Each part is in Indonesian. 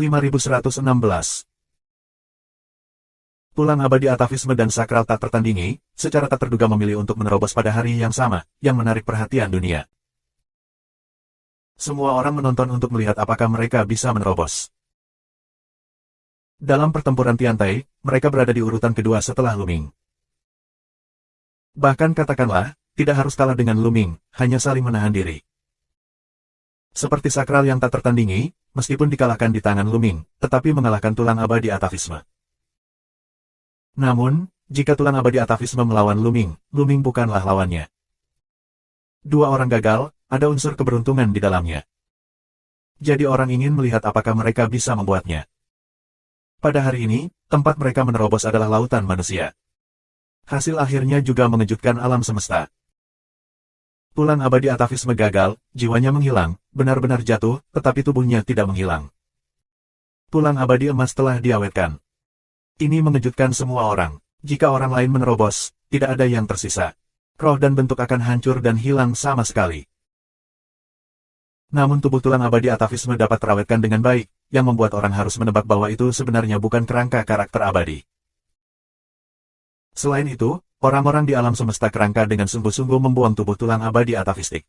5116. Tulang abadi atavisme dan sakral tak tertandingi, secara tak terduga memilih untuk menerobos pada hari yang sama, yang menarik perhatian dunia. Semua orang menonton untuk melihat apakah mereka bisa menerobos. Dalam pertempuran Tiantai, mereka berada di urutan kedua setelah Luming. Bahkan katakanlah, tidak harus kalah dengan Luming, hanya saling menahan diri. Seperti sakral yang tak tertandingi, meskipun dikalahkan di tangan Luming, tetapi mengalahkan tulang abadi atavisme. Namun, jika tulang abadi atavisme melawan Luming, Luming bukanlah lawannya. Dua orang gagal, ada unsur keberuntungan di dalamnya. Jadi orang ingin melihat apakah mereka bisa membuatnya. Pada hari ini, tempat mereka menerobos adalah lautan manusia. Hasil akhirnya juga mengejutkan alam semesta. Tulang abadi atavisme gagal, jiwanya menghilang, benar-benar jatuh, tetapi tubuhnya tidak menghilang. Tulang abadi emas telah diawetkan. Ini mengejutkan semua orang. Jika orang lain menerobos, tidak ada yang tersisa. Roh dan bentuk akan hancur dan hilang sama sekali. Namun tubuh tulang abadi atavisme dapat terawetkan dengan baik, yang membuat orang harus menebak bahwa itu sebenarnya bukan kerangka karakter abadi. Selain itu, orang-orang di alam semesta kerangka dengan sungguh-sungguh membuang tubuh tulang abadi atavistik.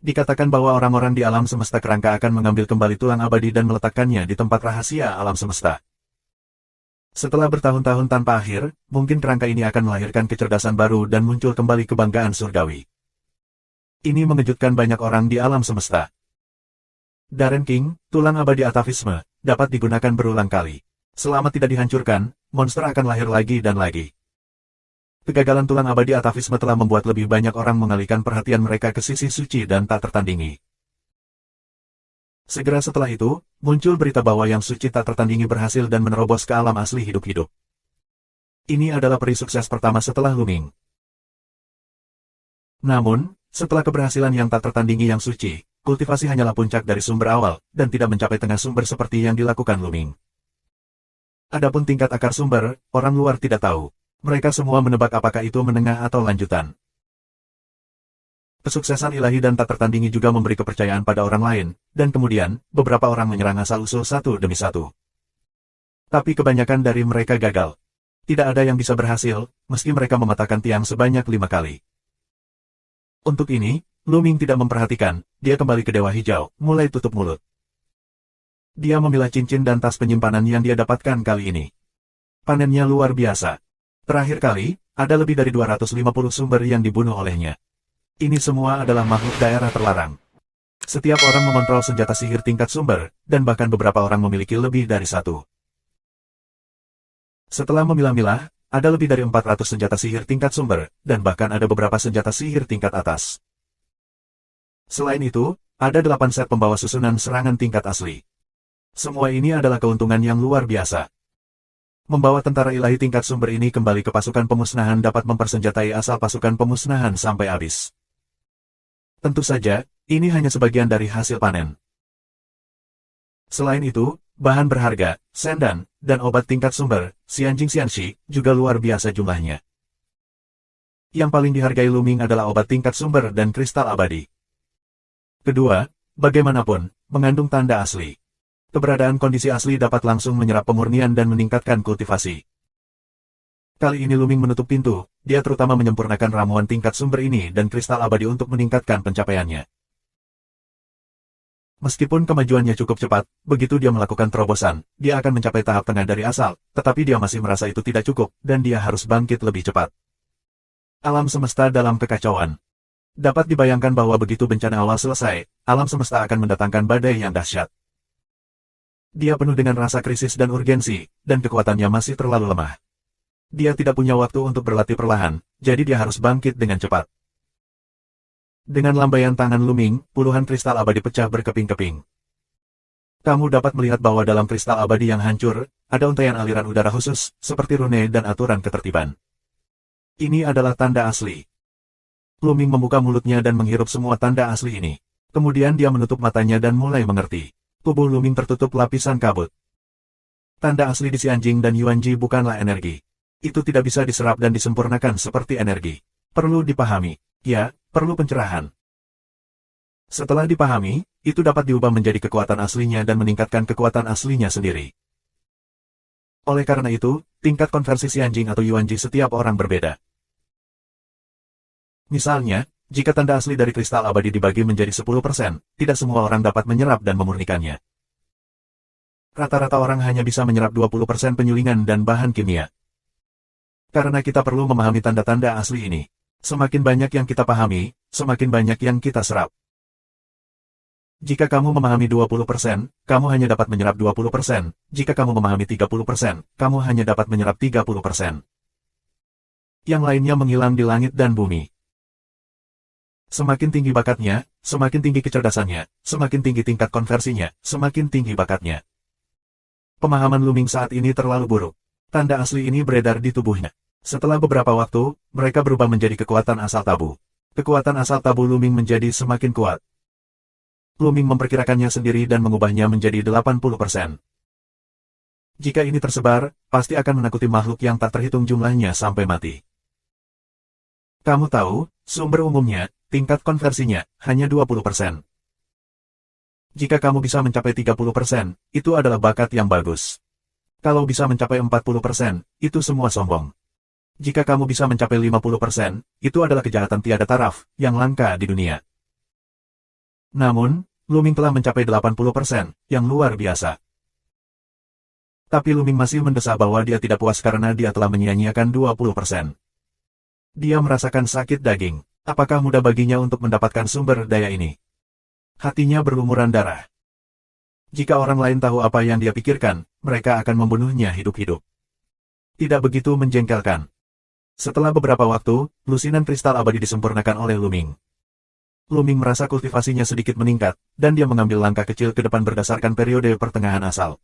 Dikatakan bahwa orang-orang di alam semesta kerangka akan mengambil kembali tulang abadi dan meletakkannya di tempat rahasia alam semesta. Setelah bertahun-tahun tanpa akhir, mungkin kerangka ini akan melahirkan kecerdasan baru dan muncul kembali kebanggaan surgawi. Ini mengejutkan banyak orang di alam semesta. Darren King, tulang abadi atavisme, dapat digunakan berulang kali. Selama tidak dihancurkan, monster akan lahir lagi dan lagi. Kegagalan tulang abadi atavisme telah membuat lebih banyak orang mengalihkan perhatian mereka ke sisi suci dan tak tertandingi. Segera setelah itu, muncul berita bahwa yang suci tak tertandingi berhasil dan menerobos ke alam asli hidup-hidup. Ini adalah peri sukses pertama setelah Luming. Namun, setelah keberhasilan yang tak tertandingi yang suci, kultivasi hanyalah puncak dari sumber awal, dan tidak mencapai tengah sumber seperti yang dilakukan Luming. Adapun tingkat akar sumber, orang luar tidak tahu. Mereka semua menebak apakah itu menengah atau lanjutan. Kesuksesan ilahi dan tak tertandingi juga memberi kepercayaan pada orang lain, dan kemudian, beberapa orang menyerang asal-usul satu demi satu. Tapi kebanyakan dari mereka gagal. Tidak ada yang bisa berhasil, meski mereka mematahkan tiang sebanyak 5 kali. Untuk ini, Luming tidak memperhatikan, dia kembali ke Dewa Hijau, mulai tutup mulut. Dia memilah cincin dan tas penyimpanan yang dia dapatkan kali ini. Panennya luar biasa. Terakhir kali, ada lebih dari 250 sumber yang dibunuh olehnya. Ini semua adalah makhluk daerah terlarang. Setiap orang mengontrol senjata sihir tingkat sumber, dan bahkan beberapa orang memiliki lebih dari satu. Setelah memilah-milah, ada lebih dari 400 senjata sihir tingkat sumber, dan bahkan ada beberapa senjata sihir tingkat atas. Selain itu, ada 8 set pembawa susunan serangan tingkat asli. Semua ini adalah keuntungan yang luar biasa. Membawa tentara ilahi tingkat sumber ini kembali ke pasukan pemusnahan dapat mempersenjatai asal pasukan pemusnahan sampai habis. Tentu saja, ini hanya sebagian dari hasil panen. Selain itu, bahan berharga, sendan, dan obat tingkat sumber, Xianjing Xianxi, juga luar biasa jumlahnya. Yang paling dihargai Luming adalah obat tingkat sumber dan kristal abadi. Kedua, bagaimanapun, mengandung tanda asli. Keberadaan kondisi asli dapat langsung menyerap pemurnian dan meningkatkan kultivasi. Kali ini Luming menutup pintu, dia terutama menyempurnakan ramuan tingkat sumber ini dan kristal abadi untuk meningkatkan pencapaiannya. Meskipun kemajuannya cukup cepat, begitu dia melakukan terobosan, dia akan mencapai tahap tengah dari asal, tetapi dia masih merasa itu tidak cukup, dan dia harus bangkit lebih cepat. Alam semesta dalam kekacauan. Dapat dibayangkan bahwa begitu bencana awal selesai, alam semesta akan mendatangkan badai yang dahsyat. Dia penuh dengan rasa krisis dan urgensi, dan kekuatannya masih terlalu lemah. Dia tidak punya waktu untuk berlatih perlahan, jadi dia harus bangkit dengan cepat. Dengan lambaian tangan Luming, puluhan kristal abadi pecah berkeping-keping. Kamu dapat melihat bahwa dalam kristal abadi yang hancur, ada untaian aliran udara khusus, seperti rune dan aturan ketertiban. Ini adalah tanda asli. Luming membuka mulutnya dan menghirup semua tanda asli ini. Kemudian dia menutup matanya dan mulai mengerti. Tubuh Luming tertutup lapisan kabut. Tanda asli di Xianjing dan Yuanji bukanlah energi. Itu tidak bisa diserap dan disempurnakan seperti energi. Perlu dipahami. Ya, perlu pencerahan. Setelah dipahami, itu dapat diubah menjadi kekuatan aslinya dan meningkatkan kekuatan aslinya sendiri. Oleh karena itu, tingkat konversi Xianjing atau Yuanji setiap orang berbeda. Misalnya, jika tanda asli dari kristal abadi dibagi menjadi 10%, tidak semua orang dapat menyerap dan memurnikannya. Rata-rata orang hanya bisa menyerap 20% penyulingan dan bahan kimia. Karena kita perlu memahami tanda-tanda asli ini. Semakin banyak yang kita pahami, semakin banyak yang kita serap. Jika kamu memahami 20%, kamu hanya dapat menyerap 20%. Jika kamu memahami 30%, kamu hanya dapat menyerap 30%. Yang lainnya menghilang di langit dan bumi. Semakin tinggi bakatnya, semakin tinggi kecerdasannya, semakin tinggi tingkat konversinya, semakin tinggi bakatnya. Pemahaman Luming saat ini terlalu buruk. Tanda asli ini beredar di tubuhnya. Setelah beberapa waktu, mereka berubah menjadi kekuatan asal tabu. Kekuatan asal tabu Luming menjadi semakin kuat. Luming memperkirakannya sendiri dan mengubahnya menjadi 80%. Jika ini tersebar, pasti akan menakuti makhluk yang tak terhitung jumlahnya sampai mati. Kamu tahu, sumber umumnya, tingkat konversinya, hanya 20%. Jika kamu bisa mencapai 30%, itu adalah bakat yang bagus. Kalau bisa mencapai 40%, itu semua sombong. Jika kamu bisa mencapai 50%, itu adalah kejahatan tiada taraf, yang langka di dunia. Namun, Luming telah mencapai 80%, yang luar biasa. Tapi Luming masih mendesak bahwa dia tidak puas karena dia telah menyia-nyiakan 20%. Dia merasakan sakit daging. Apakah mudah baginya untuk mendapatkan sumber daya ini? Hatinya berlumuran darah. Jika orang lain tahu apa yang dia pikirkan, mereka akan membunuhnya hidup-hidup. Tidak begitu menjengkelkan. Setelah beberapa waktu, lusinan kristal abadi disempurnakan oleh Luming. Luming merasa kultivasinya sedikit meningkat, dan dia mengambil langkah kecil ke depan berdasarkan periode pertengahan asal.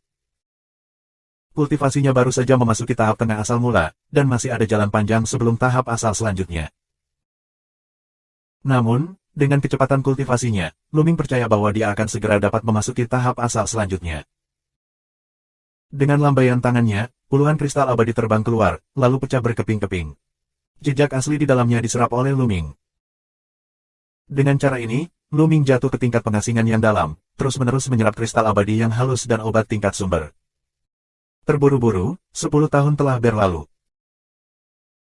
Kultivasinya baru saja memasuki tahap tengah asal mula, dan masih ada jalan panjang sebelum tahap asal selanjutnya. Namun, dengan kecepatan kultivasinya, Luming percaya bahwa dia akan segera dapat memasuki tahap asal selanjutnya. Dengan lambaian tangannya, puluhan kristal abadi terbang keluar, lalu pecah berkeping-keping. Jejak asli di dalamnya diserap oleh Luming. Dengan cara ini, Luming jatuh ke tingkat pengasingan yang dalam, terus-menerus menyerap kristal abadi yang halus dan obat tingkat sumber. Terburu-buru, 10 tahun telah berlalu.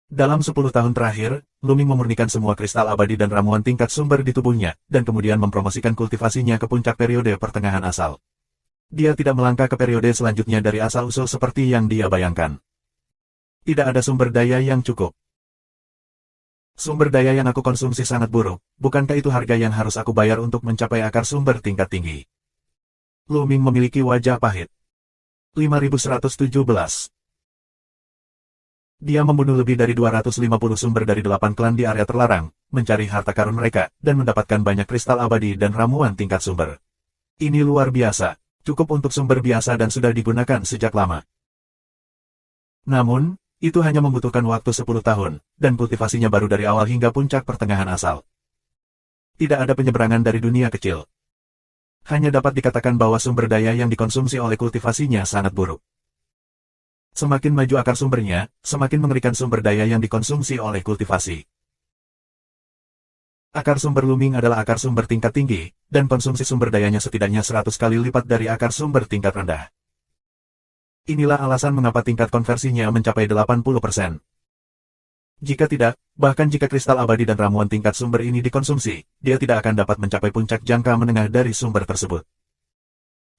Dalam 10 tahun terakhir, Luming memurnikan semua kristal abadi dan ramuan tingkat sumber di tubuhnya, dan kemudian mempromosikan kultivasinya ke puncak periode pertengahan asal. Dia tidak melangkah ke periode selanjutnya dari asal-usul seperti yang dia bayangkan. Tidak ada sumber daya yang cukup. Sumber daya yang aku konsumsi sangat buruk, bukankah itu harga yang harus aku bayar untuk mencapai akar sumber tingkat tinggi? Luming memiliki wajah pahit. 5117. Dia membunuh lebih dari 250 sumber dari 8 klan di area terlarang, mencari harta karun mereka, dan mendapatkan banyak kristal abadi dan ramuan tingkat sumber. Ini luar biasa, cukup untuk sumber biasa dan sudah digunakan sejak lama. Namun, itu hanya membutuhkan waktu 10 tahun, dan kultivasinya baru dari awal hingga puncak pertengahan asal. Tidak ada penyeberangan dari dunia kecil. Hanya dapat dikatakan bahwa sumber daya yang dikonsumsi oleh kultivasinya sangat buruk. Semakin maju akar sumbernya, semakin mengerikan sumber daya yang dikonsumsi oleh kultivasi. Akar sumber Luming adalah akar sumber tingkat tinggi, dan konsumsi sumber dayanya setidaknya 100 kali lipat dari akar sumber tingkat rendah. Inilah alasan mengapa tingkat konversinya mencapai 80%. Jika tidak, bahkan jika kristal abadi dan ramuan tingkat sumber ini dikonsumsi, dia tidak akan dapat mencapai puncak jangka menengah dari sumber tersebut.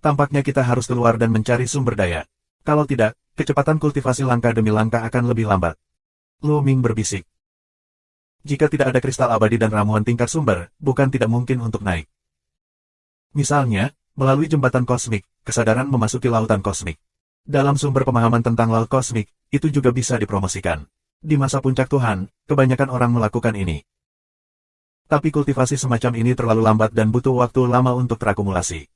Tampaknya kita harus keluar dan mencari sumber daya. Kalau tidak, kecepatan kultivasi langkah demi langkah akan lebih lambat. Luming berbisik. Jika tidak ada kristal abadi dan ramuan tingkat sumber, bukan tidak mungkin untuk naik. Misalnya, melalui jembatan kosmik, kesadaran memasuki lautan kosmik. Dalam sumber pemahaman tentang laut kosmik, itu juga bisa dipromosikan. Di masa puncak Tuhan, kebanyakan orang melakukan ini. Tapi kultivasi semacam ini terlalu lambat dan butuh waktu lama untuk terakumulasi.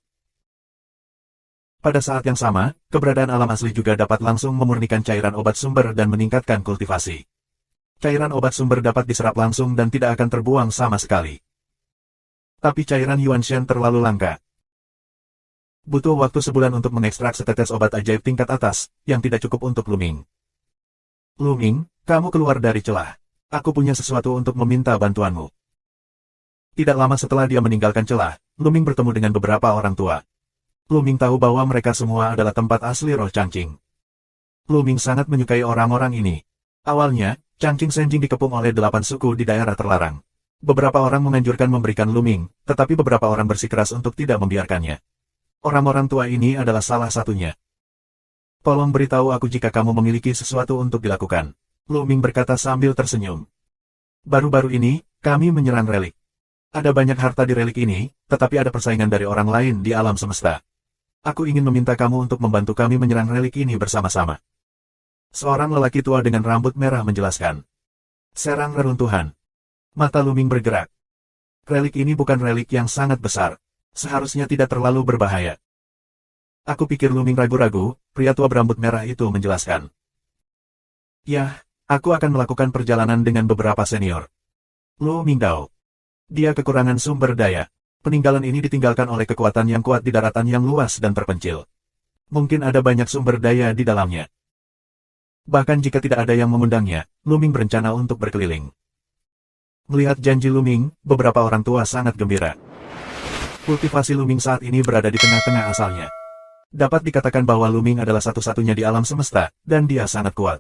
Pada saat yang sama, keberadaan alam asli juga dapat langsung memurnikan cairan obat sumber dan meningkatkan kultivasi. Cairan obat sumber dapat diserap langsung dan tidak akan terbuang sama sekali. Tapi cairan Yuanshan terlalu langka. Butuh waktu sebulan untuk mengekstrak setetes obat ajaib tingkat atas, yang tidak cukup untuk Luming. Luming, kamu keluar dari celah. Aku punya sesuatu untuk meminta bantuanmu. Tidak lama setelah dia meninggalkan celah, Luming bertemu dengan beberapa orang tua. Luming tahu bahwa mereka semua adalah tempat asli roh Changqing. Luming sangat menyukai orang-orang ini. Awalnya, Changqing Senjing dikepung oleh 8 suku di daerah terlarang. Beberapa orang menganjurkan memberikan Luming, tetapi beberapa orang bersikeras untuk tidak membiarkannya. Orang-orang tua ini adalah salah satunya. Tolong beritahu aku jika kamu memiliki sesuatu untuk dilakukan. Luming berkata sambil tersenyum. Baru-baru ini, kami menyerang relik. Ada banyak harta di relik ini, tetapi ada persaingan dari orang lain di alam semesta. Aku ingin meminta kamu untuk membantu kami menyerang relik ini bersama-sama. Seorang lelaki tua dengan rambut merah menjelaskan. Serang reruntuhan. Mata Luming bergerak. Relik ini bukan relik yang sangat besar. Seharusnya tidak terlalu berbahaya. Aku pikir Luming ragu-ragu, pria tua berambut merah itu menjelaskan. Ya, aku akan melakukan perjalanan dengan beberapa senior. Luming Dao. Dia kekurangan sumber daya. Peninggalan ini ditinggalkan oleh kekuatan yang kuat di daratan yang luas dan terpencil. Mungkin ada banyak sumber daya di dalamnya. Bahkan jika tidak ada yang mengundangnya, Luming berencana untuk berkeliling. Melihat janji Luming, beberapa orang tua sangat gembira. Kultivasi Luming saat ini berada di tengah-tengah asalnya. Dapat dikatakan bahwa Luming adalah satu-satunya di alam semesta, dan dia sangat kuat.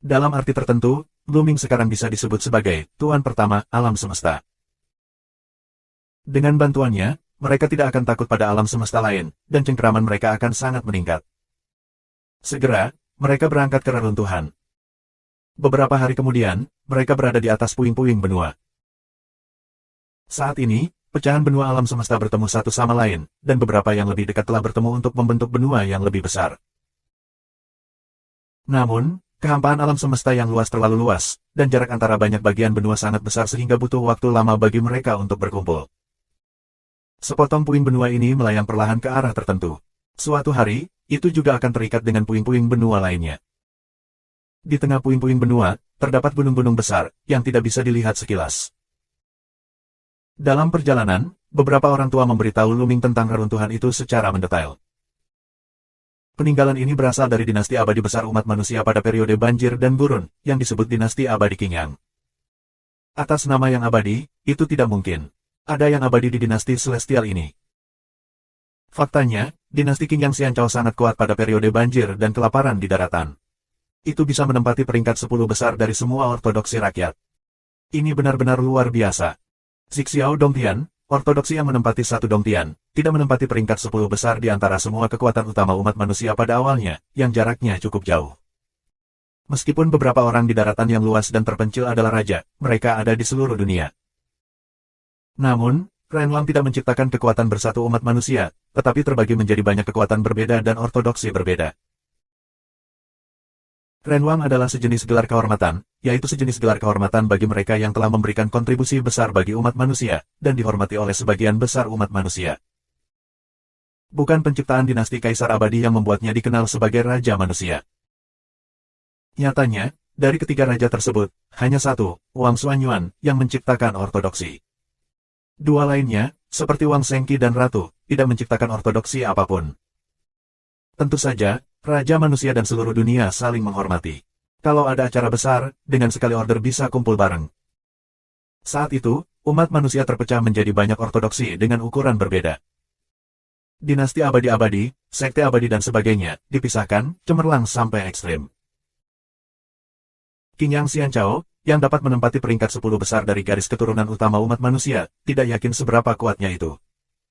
Dalam arti tertentu, Luming sekarang bisa disebut sebagai Tuan Pertama Alam Semesta. Dengan bantuannya, mereka tidak akan takut pada alam semesta lain, dan cengkeraman mereka akan sangat meningkat. Segera, mereka berangkat ke reruntuhan. Beberapa hari kemudian, mereka berada di atas puing-puing benua. Saat ini, pecahan benua alam semesta bertemu satu sama lain, dan beberapa yang lebih dekat telah bertemu untuk membentuk benua yang lebih besar. Namun, kehampaan alam semesta yang luas terlalu luas, dan jarak antara banyak bagian benua sangat besar sehingga butuh waktu lama bagi mereka untuk berkumpul. Sepotong puing benua ini melayang perlahan ke arah tertentu. Suatu hari, itu juga akan terikat dengan puing-puing benua lainnya. Di tengah puing-puing benua, terdapat gunung-gunung besar, yang tidak bisa dilihat sekilas. Dalam perjalanan, beberapa orang tua memberitahu Luming tentang reruntuhan itu secara mendetail. Peninggalan ini berasal dari dinasti abadi besar umat manusia pada periode banjir dan gurun, yang disebut dinasti abadi Qingyang. Atas nama yang abadi, itu tidak mungkin. Ada yang abadi di dinasti celestial ini. Faktanya, dinasti Qingyang Xianchao sangat kuat pada periode banjir dan kelaparan di daratan. Itu bisa menempati peringkat 10 besar dari semua ortodoksi rakyat. Ini benar-benar luar biasa. Zixiao Dongtian, ortodoksi yang menempati 1 Dongtian, tidak menempati peringkat 10 besar di antara semua kekuatan utama umat manusia pada awalnya, yang jaraknya cukup jauh. Meskipun beberapa orang di daratan yang luas dan terpencil adalah raja, mereka ada di seluruh dunia. Namun, Renlang tidak menciptakan kekuatan bersatu umat manusia, tetapi terbagi menjadi banyak kekuatan berbeda dan ortodoksi berbeda. Renwang adalah sejenis gelar kehormatan, yaitu sejenis gelar kehormatan bagi mereka yang telah memberikan kontribusi besar bagi umat manusia, dan dihormati oleh sebagian besar umat manusia. Bukan penciptaan dinasti Kaisar Abadi yang membuatnya dikenal sebagai Raja Manusia. Nyatanya, dari ketiga raja tersebut, hanya satu, Wang Xuanyuan, yang menciptakan ortodoksi. Dua lainnya, seperti Wang Shengqi dan Ratu, tidak menciptakan ortodoksi apapun. Tentu saja, Raja Manusia dan seluruh dunia saling menghormati. Kalau ada acara besar, dengan sekali order bisa kumpul bareng. Saat itu, umat manusia terpecah menjadi banyak ortodoksi dengan ukuran berbeda. Dinasti abadi-abadi, sekte abadi dan sebagainya, dipisahkan, cemerlang sampai ekstrim. Qingyang Xianchao, yang dapat menempati peringkat 10 besar dari garis keturunan utama umat manusia, tidak yakin seberapa kuatnya itu.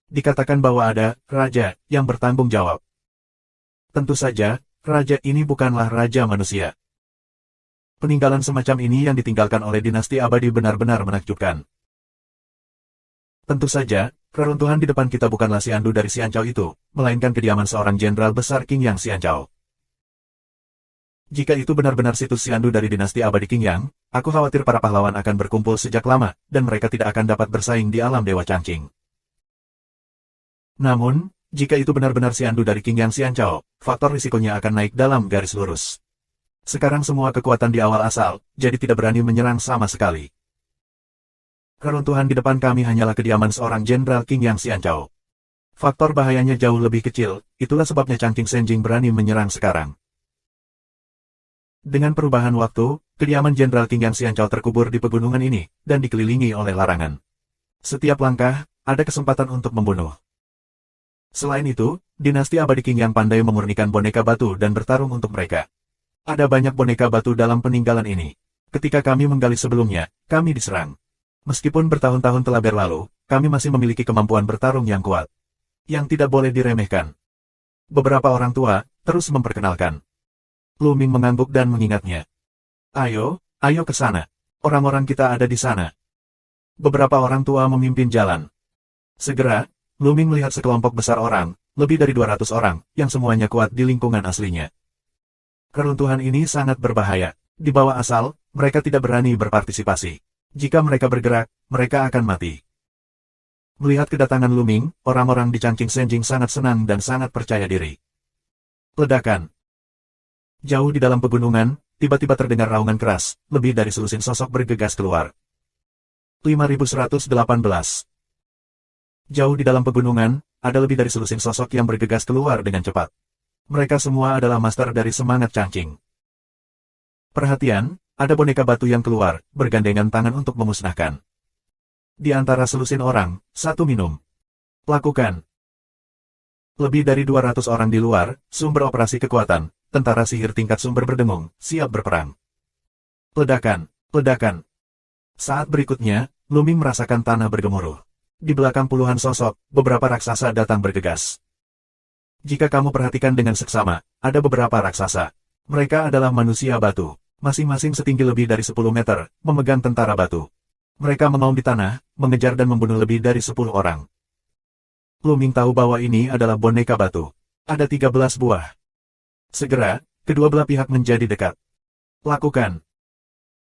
Dikatakan bahwa ada raja yang bertanggung jawab. Tentu saja, raja ini bukanlah raja manusia. Peninggalan semacam ini yang ditinggalkan oleh dinasti abadi benar-benar menakjubkan. Tentu saja, reruntuhan di depan kita bukanlah Xiandu dari Xianchao itu, melainkan kediaman seorang jenderal besar Qingyang Xianchao. Jika itu benar-benar situs Xiandu dari dinasti abadi Qingyang, aku khawatir para pahlawan akan berkumpul sejak lama, dan mereka tidak akan dapat bersaing di alam Dewa Changqing. Namun, jika itu benar-benar Xiandu dari Qingyang Xianchao, faktor risikonya akan naik dalam garis lurus. Sekarang semua kekuatan di awal asal, jadi tidak berani menyerang sama sekali. Reruntuhan di depan kami hanyalah kediaman seorang jenderal Qingyang Xianchao. Faktor bahayanya jauh lebih kecil, itulah sebabnya Changqing Senjing berani menyerang sekarang. Dengan perubahan waktu, kediaman Jenderal Qingyang Xianchao terkubur di pegunungan ini, dan dikelilingi oleh larangan. Setiap langkah, ada kesempatan untuk membunuh. Selain itu, dinasti abadi Qingyang pandai memurnikan boneka batu dan bertarung untuk mereka. Ada banyak boneka batu dalam peninggalan ini. Ketika kami menggali sebelumnya, kami diserang. Meskipun bertahun-tahun telah berlalu, kami masih memiliki kemampuan bertarung yang kuat. Yang tidak boleh diremehkan. Beberapa orang tua terus memperkenalkan. Lu Ming mengangguk dan mengingatnya. Ayo, ayo ke sana. Orang-orang kita ada di sana. Beberapa orang tua memimpin jalan. Segera, Lu Ming melihat sekelompok besar orang, lebih dari 200 orang, yang semuanya kuat di lingkungan aslinya. Keruntuhan ini sangat berbahaya. Di bawah asal, mereka tidak berani berpartisipasi. Jika mereka bergerak, mereka akan mati. Melihat kedatangan Lu Ming, orang-orang di Changqing Senjing sangat senang dan sangat percaya diri. Ledakan. Jauh di dalam pegunungan, tiba-tiba terdengar raungan keras, lebih dari selusin sosok bergegas keluar. 5118. Jauh di dalam pegunungan, ada lebih dari selusin sosok yang bergegas keluar dengan cepat. Mereka semua adalah master dari semangat Changqing. Perhatian, ada boneka batu yang keluar, bergandengan tangan untuk memusnahkan. Di antara selusin orang, satu minum. Lakukan. Lebih dari 200 orang di luar, sumber operasi kekuatan, tentara sihir tingkat sumber berdengung, siap berperang. Ledakan, ledakan. Saat berikutnya, Lu Ming merasakan tanah bergemuruh. Di belakang puluhan sosok, beberapa raksasa datang bergegas. Jika kamu perhatikan dengan seksama, ada beberapa raksasa. Mereka adalah manusia batu, masing-masing setinggi lebih dari 10 meter, memegang tentara batu. Mereka mengaum di tanah, mengejar dan membunuh lebih dari 10 orang. Lu Ming tahu bahwa ini adalah boneka batu. Ada 13 buah. Segera, kedua belah pihak menjadi dekat. Lakukan.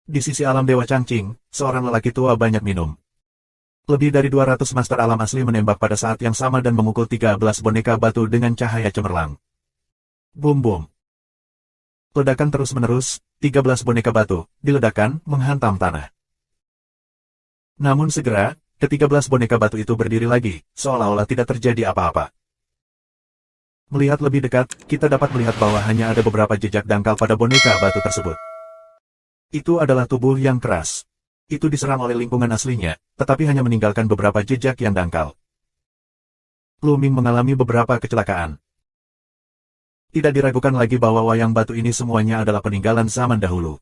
Di sisi alam Dewa Changqing, seorang lelaki tua banyak minum. Lebih dari 200 master alam asli menembak pada saat yang sama dan memukul 13 boneka batu dengan cahaya cemerlang. Bum-bum. Ledakan terus-menerus, 13 boneka batu, diledakkan, menghantam tanah. Namun segera, ke-13 boneka batu itu berdiri lagi, seolah-olah tidak terjadi apa-apa. Melihat lebih dekat, kita dapat melihat bahwa hanya ada beberapa jejak dangkal pada boneka batu tersebut. Itu adalah tubuh yang keras. Itu diserang oleh lingkungan aslinya, tetapi hanya meninggalkan beberapa jejak yang dangkal. Lu Ming mengalami beberapa kecelakaan. Tidak diragukan lagi bahwa wayang batu ini semuanya adalah peninggalan zaman dahulu.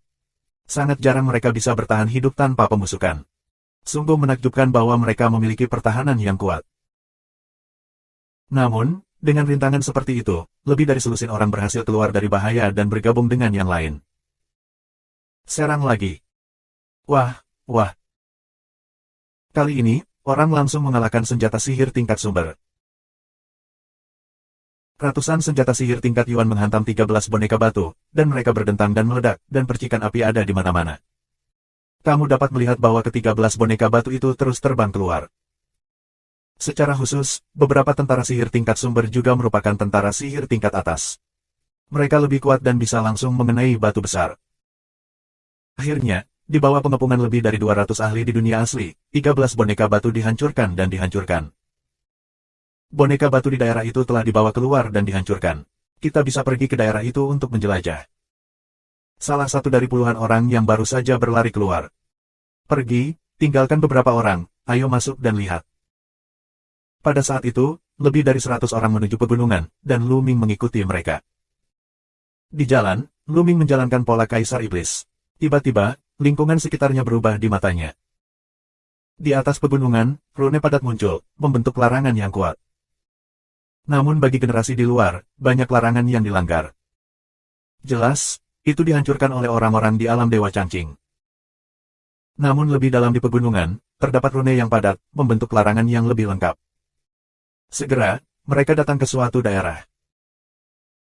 Sangat jarang mereka bisa bertahan hidup tanpa pembusukan. Sungguh menakjubkan bahwa mereka memiliki pertahanan yang kuat. Namun, dengan rintangan seperti itu, lebih dari selusin orang berhasil keluar dari bahaya dan bergabung dengan yang lain. Serang lagi. Wah, wah. Kali ini, orang langsung mengalahkan senjata sihir tingkat sumber. Ratusan senjata sihir tingkat Yuan menghantam 13 boneka batu, dan mereka berdentang dan meledak, dan percikan api ada di mana-mana. Kamu dapat melihat bahwa ke-13 boneka batu itu terus terbang keluar. Secara khusus, beberapa tentara sihir tingkat sumber juga merupakan tentara sihir tingkat atas. Mereka lebih kuat dan bisa langsung mengenai batu besar. Akhirnya, di bawah pengepungan lebih dari 200 ahli di dunia asli, 13 boneka batu dihancurkan dan dihancurkan. Boneka batu di daerah itu telah dibawa keluar dan dihancurkan. Kita bisa pergi ke daerah itu untuk menjelajah. Salah satu dari puluhan orang yang baru saja berlari keluar. Pergi, tinggalkan beberapa orang, ayo masuk dan lihat. Pada saat itu, lebih dari 100 orang menuju pegunungan, dan Lu Ming mengikuti mereka. Di jalan, Lu Ming menjalankan pola Kaisar Iblis. Tiba-tiba, lingkungan sekitarnya berubah di matanya. Di atas pegunungan, rune padat muncul, membentuk larangan yang kuat. Namun bagi generasi di luar, banyak larangan yang dilanggar. Jelas, itu dihancurkan oleh orang-orang di alam Dewa Changqing. Namun lebih dalam di pegunungan, terdapat rune yang padat, membentuk larangan yang lebih lengkap. Segera, mereka datang ke suatu daerah.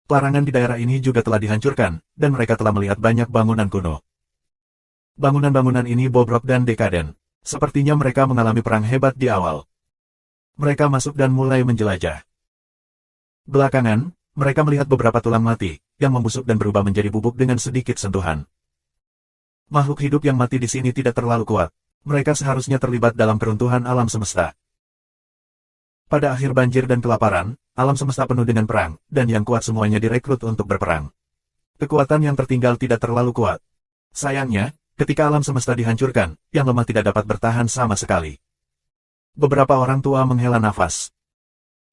Larangan di daerah ini juga telah dihancurkan, dan mereka telah melihat banyak bangunan kuno. Bangunan-bangunan ini bobrok dan dekaden. Sepertinya mereka mengalami perang hebat di awal. Mereka masuk dan mulai menjelajah. Belakangan, mereka melihat beberapa tulang mati, yang membusuk dan berubah menjadi bubuk dengan sedikit sentuhan. Makhluk hidup yang mati di sini tidak terlalu kuat. Mereka seharusnya terlibat dalam keruntuhan alam semesta. Pada akhir banjir dan kelaparan, alam semesta penuh dengan perang, dan yang kuat semuanya direkrut untuk berperang. Kekuatan yang tertinggal tidak terlalu kuat. Sayangnya, ketika alam semesta dihancurkan, yang lemah tidak dapat bertahan sama sekali. Beberapa orang tua menghela nafas.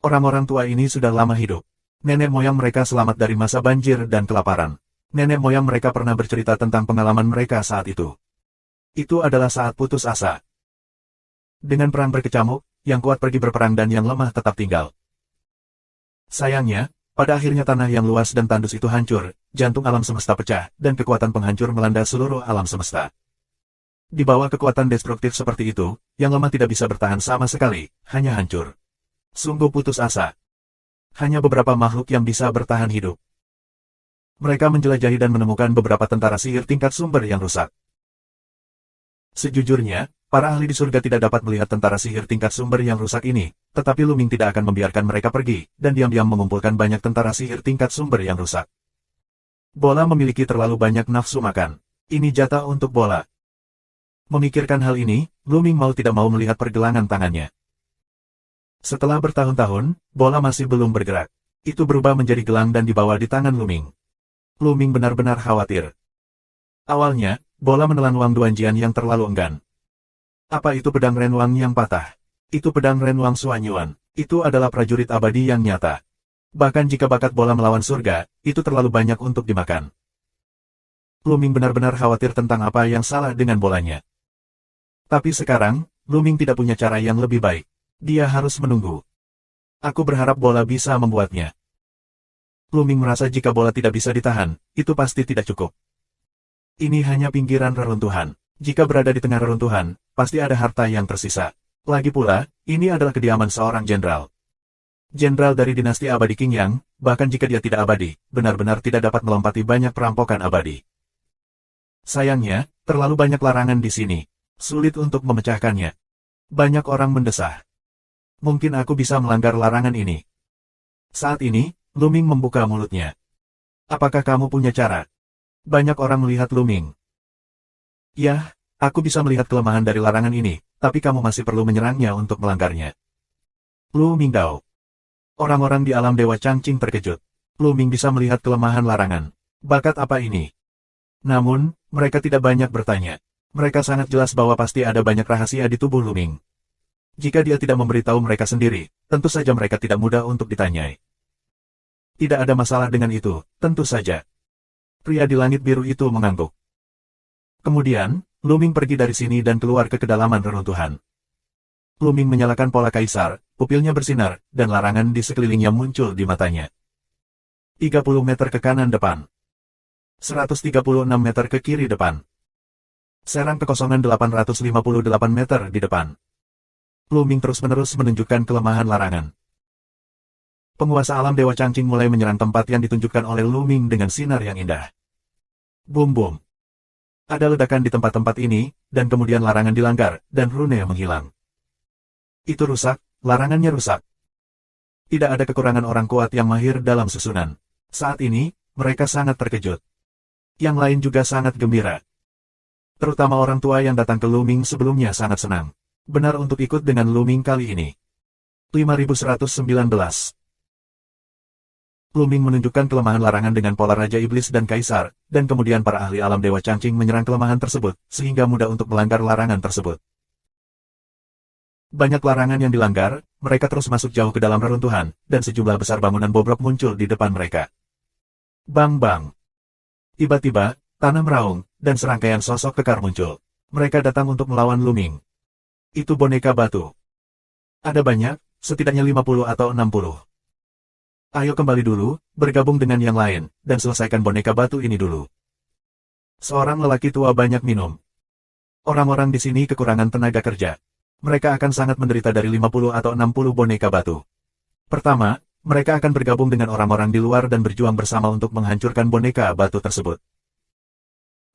Orang-orang tua ini sudah lama hidup. Nenek moyang mereka selamat dari masa banjir dan kelaparan. Nenek moyang mereka pernah bercerita tentang pengalaman mereka saat itu. Itu adalah saat putus asa. Dengan perang berkecamuk, yang kuat pergi berperang dan yang lemah tetap tinggal. Sayangnya, pada akhirnya tanah yang luas dan tandus itu hancur, jantung alam semesta pecah, dan kekuatan penghancur melanda seluruh alam semesta. Di bawah kekuatan destruktif seperti itu, yang lemah tidak bisa bertahan sama sekali, hanya hancur. Sungguh putus asa. Hanya beberapa makhluk yang bisa bertahan hidup. Mereka menjelajahi dan menemukan beberapa tentara sihir tingkat sumber yang rusak. Sejujurnya, para ahli di surga tidak dapat melihat tentara sihir tingkat sumber yang rusak ini, tetapi Luming tidak akan membiarkan mereka pergi, dan diam-diam mengumpulkan banyak tentara sihir tingkat sumber yang rusak. Bola memiliki terlalu banyak nafsu makan. Ini jatah untuk bola. Memikirkan hal ini, Luming mau tidak mau melihat pergelangan tangannya. Setelah bertahun-tahun, bola masih belum bergerak. Itu berubah menjadi gelang dan dibawa di tangan Luming. Luming benar-benar khawatir. Awalnya, bola menelan Wang Duanjian yang terlalu enggan. Apa itu pedang Renwang yang patah? Itu pedang Renwang Suanyuan. Itu adalah prajurit abadi yang nyata. Bahkan jika bakat bola melawan surga, itu terlalu banyak untuk dimakan. Luming benar-benar khawatir tentang apa yang salah dengan bolanya. Tapi sekarang, Luming tidak punya cara yang lebih baik. Dia harus menunggu. Aku berharap bola bisa membuatnya. Luming merasa jika bola tidak bisa ditahan, itu pasti tidak cukup. Ini hanya pinggiran reruntuhan. Jika berada di tengah reruntuhan, pasti ada harta yang tersisa. Lagi pula, ini adalah kediaman seorang jenderal. Jenderal dari dinasti abadi Qingyang, bahkan jika dia tidak abadi, benar-benar tidak dapat melompati banyak perampokan abadi. Sayangnya, terlalu banyak larangan di sini. Sulit untuk memecahkannya. Banyak orang mendesah. Mungkin aku bisa melanggar larangan ini. Saat ini, Luming membuka mulutnya. Apakah kamu punya cara? Banyak orang melihat Luming. Ya, aku bisa melihat kelemahan dari larangan ini, tapi kamu masih perlu menyerangnya untuk melanggarnya. Lu Mingdao. Orang-orang di alam Dewa Changqing terkejut. Lu Ming bisa melihat kelemahan larangan. Bakat apa ini? Namun, mereka tidak banyak bertanya. Mereka sangat jelas bahwa pasti ada banyak rahasia di tubuh Lu Ming. Jika dia tidak memberitahu mereka sendiri, tentu saja mereka tidak mudah untuk ditanyai. Tidak ada masalah dengan itu, tentu saja. Pria di langit biru itu mengangguk. Kemudian, Luming pergi dari sini dan keluar ke kedalaman reruntuhan. Luming menyalakan pola kaisar, pupilnya bersinar, dan larangan di sekelilingnya muncul di matanya. 30 meter ke kanan depan. 136 meter ke kiri depan. Serang kekosongan 858 meter di depan. Luming terus-menerus menunjukkan kelemahan larangan. Penguasa alam Dewa Changqing mulai menyerang tempat yang ditunjukkan oleh Luming dengan sinar yang indah. Bum-bum. Ada ledakan di tempat-tempat ini, dan kemudian larangan dilanggar, dan rune menghilang. Itu rusak, larangannya rusak. Tidak ada kekurangan orang kuat yang mahir dalam susunan. Saat ini, mereka sangat terkejut. Yang lain juga sangat gembira. Terutama orang tua yang datang ke Luming sebelumnya sangat senang. Benar untuk ikut dengan Luming kali ini. 5119. Luming menunjukkan kelemahan larangan dengan pola Raja Iblis dan Kaisar, dan kemudian para ahli alam Dewa Changqing menyerang kelemahan tersebut, sehingga mudah untuk melanggar larangan tersebut. Banyak larangan yang dilanggar, mereka terus masuk jauh ke dalam reruntuhan, dan sejumlah besar bangunan bobrok muncul di depan mereka. Bang-bang. Tiba-tiba, tanah meraung, dan serangkaian sosok kekar muncul. Mereka datang untuk melawan Luming. Itu boneka batu. Ada banyak, setidaknya 50 atau 60. Ayo kembali dulu, bergabung dengan yang lain, dan selesaikan boneka batu ini dulu. Seorang lelaki tua banyak minum. Orang-orang di sini kekurangan tenaga kerja. Mereka akan sangat menderita dari 50 atau 60 boneka batu. Pertama, mereka akan bergabung dengan orang-orang di luar dan berjuang bersama untuk menghancurkan boneka batu tersebut.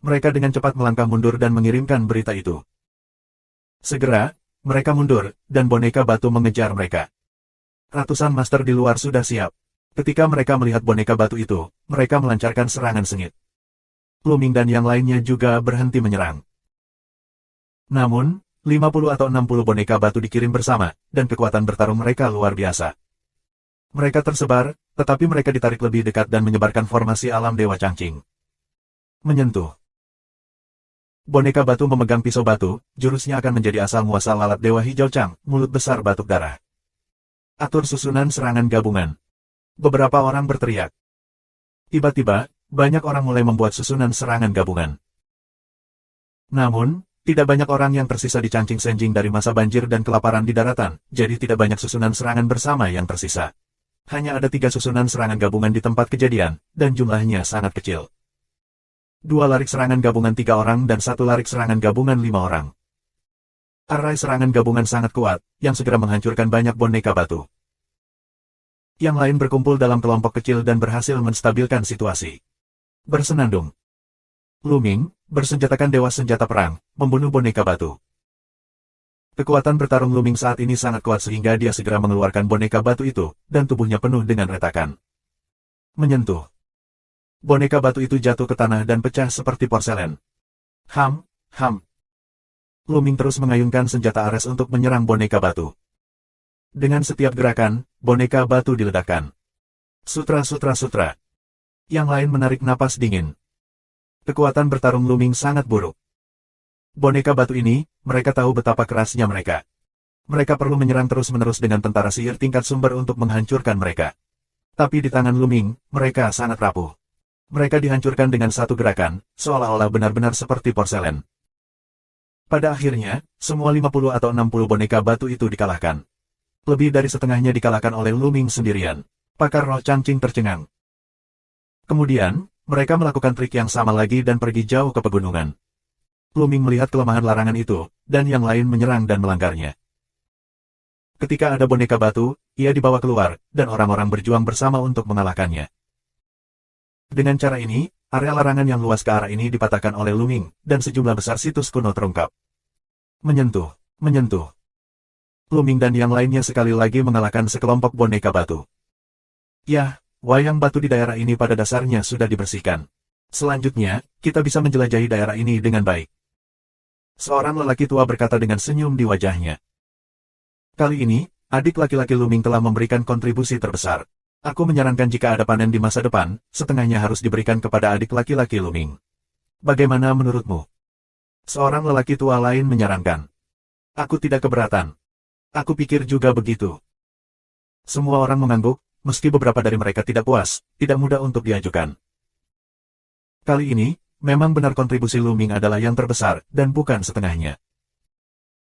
Mereka dengan cepat melangkah mundur dan mengirimkan berita itu. Segera, mereka mundur, dan boneka batu mengejar mereka. Ratusan master di luar sudah siap. Ketika mereka melihat boneka batu itu, mereka melancarkan serangan sengit. Luming dan yang lainnya juga berhenti menyerang. Namun, 50 atau 60 boneka batu dikirim bersama, dan kekuatan bertarung mereka luar biasa. Mereka tersebar, tetapi mereka ditarik lebih dekat dan menyebarkan formasi alam Dewa Changqing. Menyentuh. Boneka batu memegang pisau batu, jurusnya akan menjadi asal-muasal lalat Dewa Hijau Chang, mulut besar batuk darah. Atur susunan serangan gabungan. Beberapa orang berteriak. Tiba-tiba, banyak orang mulai membuat susunan serangan gabungan. Namun, tidak banyak orang yang tersisa di Changqing Senjing dari masa banjir dan kelaparan di daratan, jadi tidak banyak susunan serangan bersama yang tersisa. Hanya ada 3 susunan serangan gabungan di tempat kejadian, dan jumlahnya sangat kecil. 2 larik serangan gabungan 3 orang dan 1 larik serangan gabungan 5 orang. Arai serangan gabungan sangat kuat, yang segera menghancurkan banyak boneka batu. Yang lain berkumpul dalam kelompok kecil dan berhasil menstabilkan situasi. Bersenandung. Luming, bersenjatakan dewa senjata perang, membunuh boneka batu. Kekuatan bertarung Luming saat ini sangat kuat sehingga dia segera mengeluarkan boneka batu itu, dan tubuhnya penuh dengan retakan. Menyentuh. Boneka batu itu jatuh ke tanah dan pecah seperti porselen. Ham. Luming terus mengayunkan senjata Ares untuk menyerang boneka batu. Dengan setiap gerakan, boneka batu diledakkan. Sutra. Yang lain menarik napas dingin. Kekuatan bertarung Luming sangat buruk. Boneka batu ini, mereka tahu betapa kerasnya mereka. Mereka perlu menyerang terus-menerus dengan tentara sihir tingkat sumber untuk menghancurkan mereka. Tapi di tangan Luming, mereka sangat rapuh. Mereka dihancurkan dengan satu gerakan, seolah-olah benar-benar seperti porselen. Pada akhirnya, semua 50 atau 60 boneka batu itu dikalahkan. Lebih dari setengahnya dikalahkan oleh Luming sendirian. Pakar roh Changqing tercengang. Kemudian, mereka melakukan trik yang sama lagi dan pergi jauh ke pegunungan. Luming melihat kelemahan larangan itu, dan yang lain menyerang dan melanggarnya. Ketika ada boneka batu, ia dibawa keluar, dan orang-orang berjuang bersama untuk mengalahkannya. Dengan cara ini, area larangan yang luas ke arah ini dipatahkan oleh Luming, dan sejumlah besar situs kuno terungkap. Menyentuh. Luming dan yang lainnya sekali lagi mengalahkan sekelompok boneka batu. Yah, wayang batu di daerah ini pada dasarnya sudah dibersihkan. Selanjutnya, kita bisa menjelajahi daerah ini dengan baik. Seorang lelaki tua berkata dengan senyum di wajahnya. Kali ini, adik laki-laki Luming telah memberikan kontribusi terbesar. Aku menyarankan jika ada panen di masa depan, setengahnya harus diberikan kepada adik laki-laki Luming. Bagaimana menurutmu? Seorang lelaki tua lain menyarankan. Aku tidak keberatan. Aku pikir juga begitu. Semua orang mengangguk, meski beberapa dari mereka tidak puas, tidak mudah untuk diajukan. Kali ini, memang benar kontribusi Luming adalah yang terbesar, dan bukan setengahnya.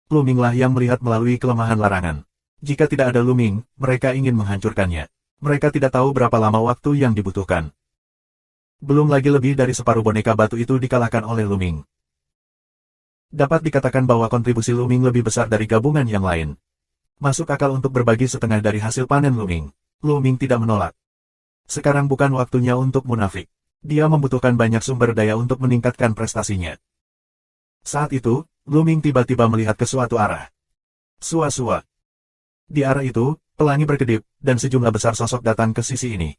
Luminglah yang melihat melalui kelemahan larangan. Jika tidak ada Luming, mereka ingin menghancurkannya. Mereka tidak tahu berapa lama waktu yang dibutuhkan. Belum lagi lebih dari separuh boneka batu itu dikalahkan oleh Luming. Dapat dikatakan bahwa kontribusi Luming lebih besar dari gabungan yang lain. Masuk akal untuk berbagi setengah dari hasil panen Luming. Luming tidak menolak. Sekarang bukan waktunya untuk munafik. Dia membutuhkan banyak sumber daya untuk meningkatkan prestasinya. Saat itu, Luming tiba-tiba melihat ke suatu arah. Sua-sua. Di arah itu, pelangi berkedip, dan sejumlah besar sosok datang ke sisi ini.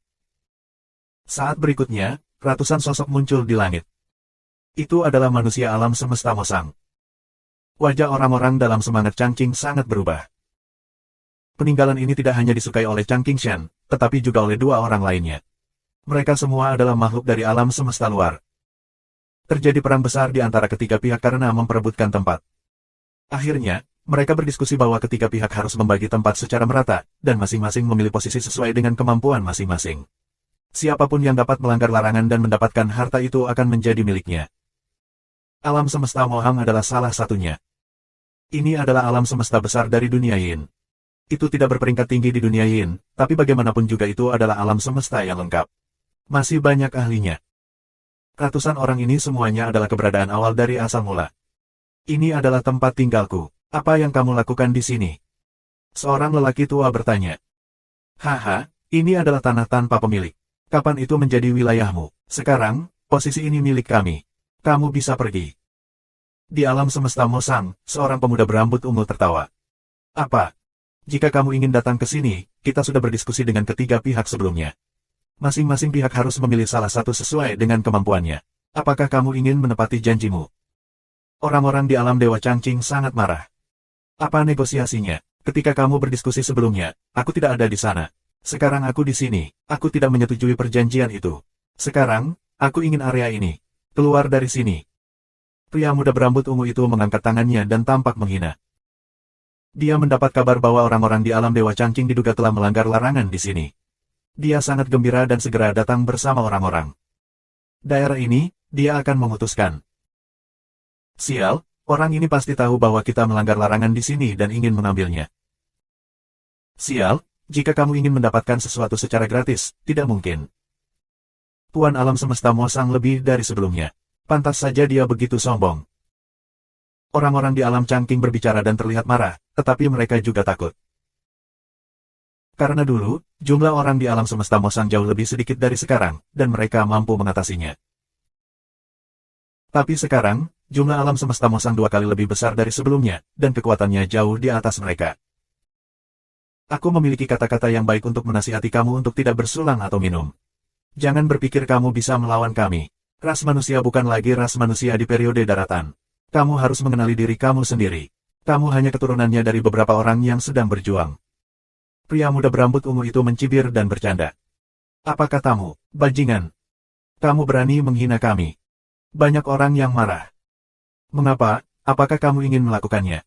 Saat berikutnya, ratusan sosok muncul di langit. Itu adalah manusia alam semesta Mosang. Wajah orang-orang dalam semangat Changqing sangat berubah. Peninggalan ini tidak hanya disukai oleh Changqing Shen, tetapi juga oleh 2 orang lainnya. Mereka semua adalah makhluk dari alam semesta luar. Terjadi perang besar di antara ketiga pihak karena memperebutkan tempat. Akhirnya, mereka berdiskusi bahwa ketiga pihak harus membagi tempat secara merata, dan masing-masing memilih posisi sesuai dengan kemampuan masing-masing. Siapapun yang dapat melanggar larangan dan mendapatkan harta itu akan menjadi miliknya. Alam semesta Mohang adalah salah satunya. Ini adalah alam semesta besar dari dunia Yin. Itu tidak berperingkat tinggi di dunia Yin, tapi bagaimanapun juga itu adalah alam semesta yang lengkap. Masih banyak ahlinya. Ratusan orang ini semuanya adalah keberadaan awal dari asal mula. Ini adalah tempat tinggalku. Apa yang kamu lakukan di sini? Seorang lelaki tua bertanya. Haha, ini adalah tanah tanpa pemilik. Kapan itu menjadi wilayahmu? Sekarang, posisi ini milik kami. Kamu bisa pergi. Di alam semesta Mosang, seorang pemuda berambut ungu tertawa. Apa? Jika kamu ingin datang ke sini, kita sudah berdiskusi dengan ketiga pihak sebelumnya. Masing-masing pihak harus memilih salah satu sesuai dengan kemampuannya. Apakah kamu ingin menepati janjimu? Orang-orang di alam Dewa Changqing sangat marah. Apa negosiasinya? Ketika kamu berdiskusi sebelumnya, aku tidak ada di sana. Sekarang aku di sini. Aku tidak menyetujui perjanjian itu. Sekarang, aku ingin area ini. Keluar dari sini. Pria muda berambut ungu itu mengangkat tangannya dan tampak menghina. Dia mendapat kabar bahwa orang-orang di alam Dewa Changqing diduga telah melanggar larangan di sini. Dia sangat gembira dan segera datang bersama orang-orang. Daerah ini, dia akan memutuskan. Sial, orang ini pasti tahu bahwa kita melanggar larangan di sini dan ingin mengambilnya. Sial, jika kamu ingin mendapatkan sesuatu secara gratis, tidak mungkin. Tuan alam semesta Mosang lebih dari sebelumnya. Pantas saja dia begitu sombong. Orang-orang di alam Changqing berbicara dan terlihat marah, tetapi mereka juga takut. Karena dulu, jumlah orang di alam semesta Mosang jauh lebih sedikit dari sekarang, dan mereka mampu mengatasinya. Tapi sekarang, jumlah alam semesta Mosang 2 kali lebih besar dari sebelumnya, dan kekuatannya jauh di atas mereka. Aku memiliki kata-kata yang baik untuk menasihati kamu untuk tidak bersulang atau minum. Jangan berpikir kamu bisa melawan kami. Ras manusia bukan lagi ras manusia di periode daratan. Kamu harus mengenali diri kamu sendiri. Kamu hanya keturunannya dari beberapa orang yang sedang berjuang. Pria muda berambut ungu itu mencibir dan bercanda. Apa katamu, bajingan? Kamu berani menghina kami. Banyak orang yang marah. Mengapa? Apakah kamu ingin melakukannya?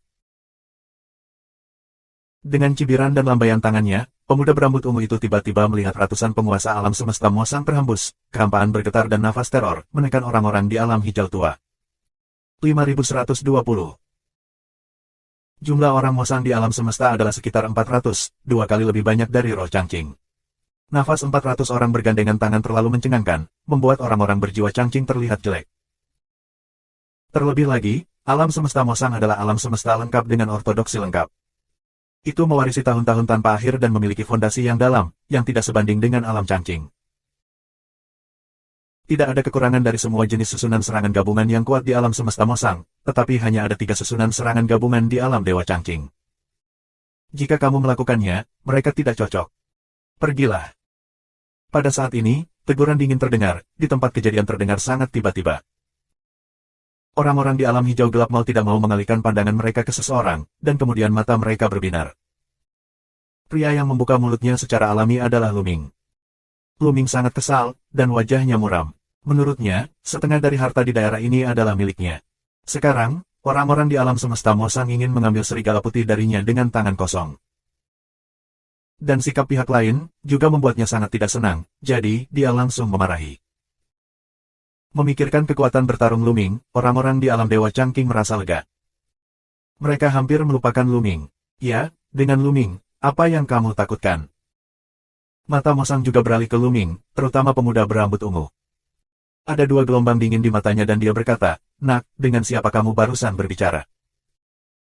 Dengan cibiran dan lambaian tangannya, pemuda berambut ungu itu tiba-tiba melihat ratusan penguasa alam semesta Mosang terhembus, kehampaan bergetar dan nafas teror menekan orang-orang di alam hijau tua. 5120. Jumlah orang Mosang di alam semesta adalah sekitar 400, 2 kali lebih banyak dari roh Changqing. Nafas 400 orang bergandengan tangan terlalu mencengangkan, membuat orang-orang berjiwa Changqing terlihat jelek. Terlebih lagi, alam semesta Mosang adalah alam semesta lengkap dengan ortodoksi lengkap. Itu mewarisi tahun-tahun tanpa akhir dan memiliki fondasi yang dalam, yang tidak sebanding dengan alam Changqing. Tidak ada kekurangan dari semua jenis susunan serangan gabungan yang kuat di alam semesta Mosang, tetapi hanya ada 3 susunan serangan gabungan di alam Dewa Changqing. Jika kamu melakukannya, mereka tidak cocok. Pergilah. Pada saat ini, teguran dingin terdengar, di tempat kejadian terdengar sangat tiba-tiba. Orang-orang di alam hijau gelap mau tidak mau mengalihkan pandangan mereka ke seseorang, dan kemudian mata mereka berbinar. Pria yang membuka mulutnya secara alami adalah Luming. Luming sangat kesal, dan wajahnya muram. Menurutnya, setengah dari harta di daerah ini adalah miliknya. Sekarang, orang-orang di alam semesta Mosang ingin mengambil serigala putih darinya dengan tangan kosong. Dan sikap pihak lain, juga membuatnya sangat tidak senang, jadi dia langsung memarahi. Memikirkan kekuatan bertarung Luming, orang-orang di alam Dewa Changqing merasa lega. Mereka hampir melupakan Luming. Ya, dengan Luming, apa yang kamu takutkan? Mata Mosang juga beralih ke Luming, terutama pemuda berambut ungu. Ada 2 gelombang dingin di matanya dan dia berkata, "Nak, dengan siapa kamu barusan berbicara?"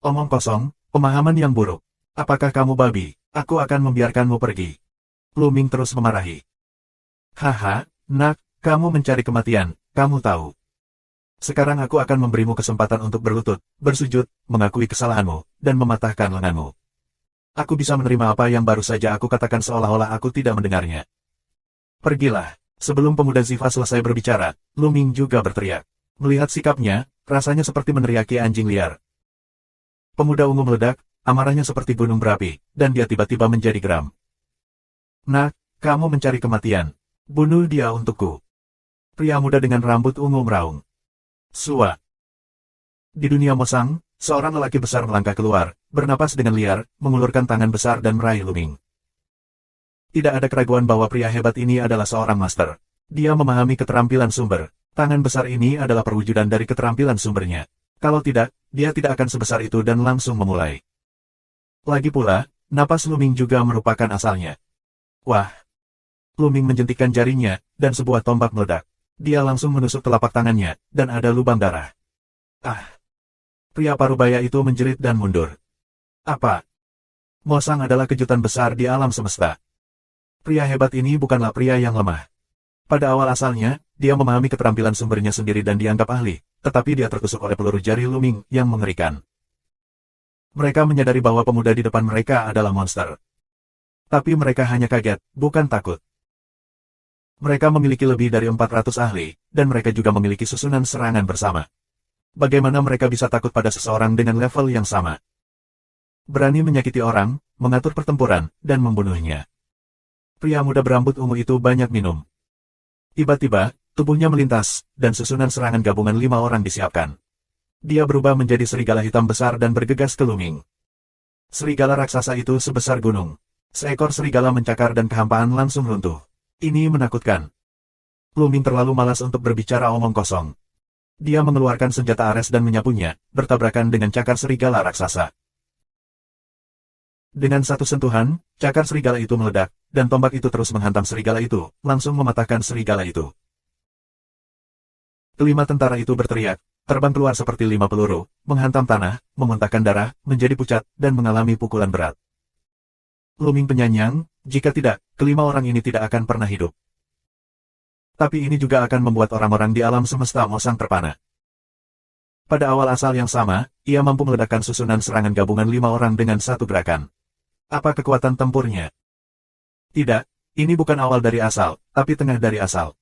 Omong kosong, pemahaman yang buruk. Apakah kamu babi? Aku akan membiarkanmu pergi. Luming terus memarahi. Haha, nak, kamu mencari kematian, kamu tahu. Sekarang aku akan memberimu kesempatan untuk berlutut, bersujud, mengakui kesalahanmu, dan mematahkan lenganmu. Aku bisa menerima apa yang baru saja aku katakan seolah-olah aku tidak mendengarnya. Pergilah. Sebelum pemuda Ziva selesai berbicara, Luming juga berteriak. Melihat sikapnya, rasanya seperti meneriaki anjing liar. Pemuda ungu meledak, amarahnya seperti gunung berapi, dan dia tiba-tiba menjadi geram. Nak, kamu mencari kematian. Bunuh dia untukku. Pria muda dengan rambut ungu meraung. Sua. Di dunia Mosang, seorang lelaki besar melangkah keluar, bernapas dengan liar, mengulurkan tangan besar dan meraih Luming. Tidak ada keraguan bahwa pria hebat ini adalah seorang master. Dia memahami keterampilan sumber. Tangan besar ini adalah perwujudan dari keterampilan sumbernya. Kalau tidak, dia tidak akan sebesar itu dan langsung memulai. Lagi pula, napas Luming juga merupakan asalnya. Wah! Luming menjentikkan jarinya, dan sebuah tombak meledak. Dia langsung menusuk telapak tangannya, dan ada lubang darah. Ah! Pria parubaya itu menjerit dan mundur. Apa? Mosang adalah kejutan besar di alam semesta. Pria hebat ini bukanlah pria yang lemah. Pada awal asalnya, dia memahami keterampilan sumbernya sendiri dan dianggap ahli, tetapi dia tertusuk oleh peluru jari Luming yang mengerikan. Mereka menyadari bahwa pemuda di depan mereka adalah monster. Tapi mereka hanya kaget, bukan takut. Mereka memiliki lebih dari 400 ahli, dan mereka juga memiliki susunan serangan bersama. Bagaimana mereka bisa takut pada seseorang dengan level yang sama? Berani menyakiti orang, mengatur pertempuran, dan membunuhnya. Pria muda berambut ungu itu banyak minum. Tiba-tiba, tubuhnya melintas, dan susunan serangan gabungan 5 orang disiapkan. Dia berubah menjadi serigala hitam besar dan bergegas ke Luming. Serigala raksasa itu sebesar gunung. Seekor serigala mencakar dan kehampaan langsung runtuh. Ini menakutkan. Luming terlalu malas untuk berbicara omong kosong. Dia mengeluarkan senjata Ares dan menyapunya, bertabrakan dengan cakar serigala raksasa. Dengan satu sentuhan, cakar serigala itu meledak, dan tombak itu terus menghantam serigala itu, langsung mematahkan serigala itu. Kelima tentara itu berteriak, terbang keluar seperti 5 peluru, menghantam tanah, memuntahkan darah, menjadi pucat, dan mengalami pukulan berat. Luming penyanyang, jika tidak, kelima orang ini tidak akan pernah hidup. Tapi ini juga akan membuat orang-orang di alam semesta mosang terpana. Pada awal asal yang sama, ia mampu meledakkan susunan serangan gabungan 5 orang dengan satu gerakan. Apa kekuatan tempurnya? Tidak, ini bukan awal dari asal, tapi tengah dari asal.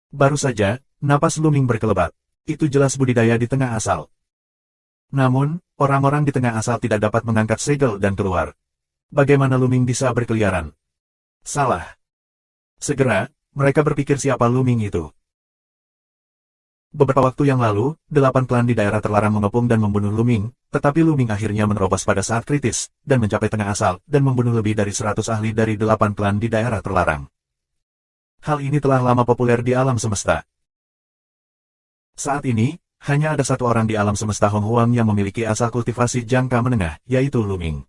Baru saja, napas Luming berkelebat. Itu jelas budidaya di tengah asal. Namun, orang-orang di tengah asal tidak dapat mengangkat segel dan keluar. Bagaimana Luming bisa berkeliaran? Salah. Segera, mereka berpikir siapa Luming itu. Beberapa waktu yang lalu, 8 klan di daerah terlarang mengepung dan membunuh Luming, tetapi Luming akhirnya menerobos pada saat kritis, dan mencapai tengah asal, dan membunuh lebih dari 100 ahli dari 8 klan di daerah terlarang. Hal ini telah lama populer di alam semesta. Saat ini, hanya ada satu orang di alam semesta Hong Huang yang memiliki asal kultivasi jangka menengah, yaitu Luming.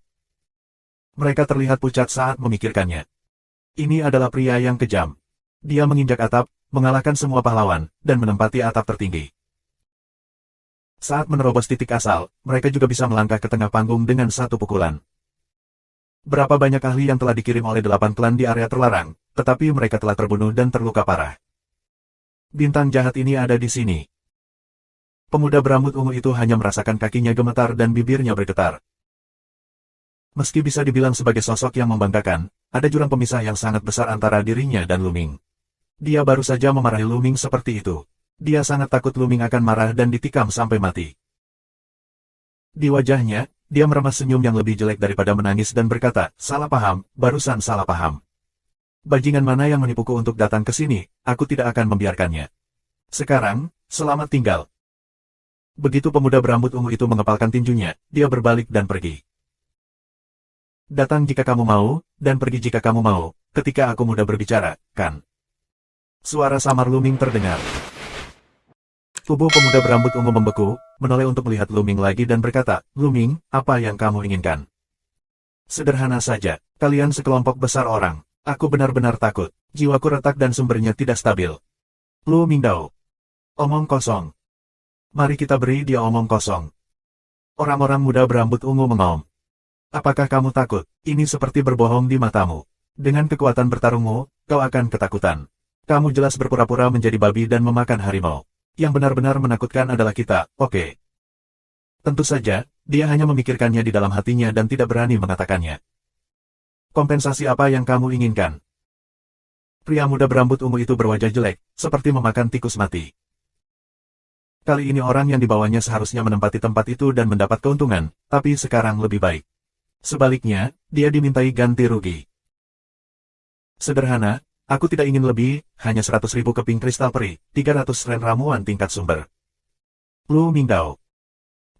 Mereka terlihat pucat saat memikirkannya. Ini adalah pria yang kejam. Dia menginjak atap, mengalahkan semua pahlawan, dan menempati atap tertinggi. Saat menerobos titik asal, mereka juga bisa melangkah ke tengah panggung dengan satu pukulan. Berapa banyak ahli yang telah dikirim oleh 8 klan di area terlarang, tetapi mereka telah terbunuh dan terluka parah. Bintang jahat ini ada di sini. Pemuda berambut ungu itu hanya merasakan kakinya gemetar dan bibirnya bergetar. Meski bisa dibilang sebagai sosok yang membanggakan, ada jurang pemisah yang sangat besar antara dirinya dan Luming. Dia baru saja memarahi Luming seperti itu. Dia sangat takut Luming akan marah dan ditikam sampai mati. Di wajahnya, dia meremas senyum yang lebih jelek daripada menangis dan berkata, "Salah paham, barusan salah paham. Bajingan mana yang menipuku untuk datang ke sini, aku tidak akan membiarkannya. Sekarang, selamat tinggal." Begitu pemuda berambut ungu itu mengepalkan tinjunya, dia berbalik dan pergi. "Datang jika kamu mau, dan pergi jika kamu mau, ketika aku mudah berbicara, kan?" Suara samar Luming terdengar. Tubuh pemuda berambut ungu membeku, menoleh untuk melihat Luming lagi dan berkata, "Luming, apa yang kamu inginkan?" "Sederhana saja, kalian sekelompok besar orang. Aku benar-benar takut, jiwaku retak dan sumbernya tidak stabil." "Luming Dao. Omong kosong. Mari kita beri dia omong kosong." Orang-orang muda berambut ungu mengaum. "Apakah kamu takut? Ini seperti berbohong di matamu. Dengan kekuatan bertarungmu, kau akan ketakutan. Kamu jelas berpura-pura menjadi babi dan memakan harimau. Yang benar-benar menakutkan adalah kita, oke?" Tentu saja, dia hanya memikirkannya di dalam hatinya dan tidak berani mengatakannya. "Kompensasi apa yang kamu inginkan?" Pria muda berambut ungu itu berwajah jelek, seperti memakan tikus mati. Kali ini orang yang dibawanya seharusnya menempati tempat itu dan mendapat keuntungan, tapi sekarang lebih baik. Sebaliknya, dia dimintai ganti rugi. "Sederhana, aku tidak ingin lebih, hanya 100.000 keping kristal peri, 300 ren ramuan tingkat sumber." Luming Dao.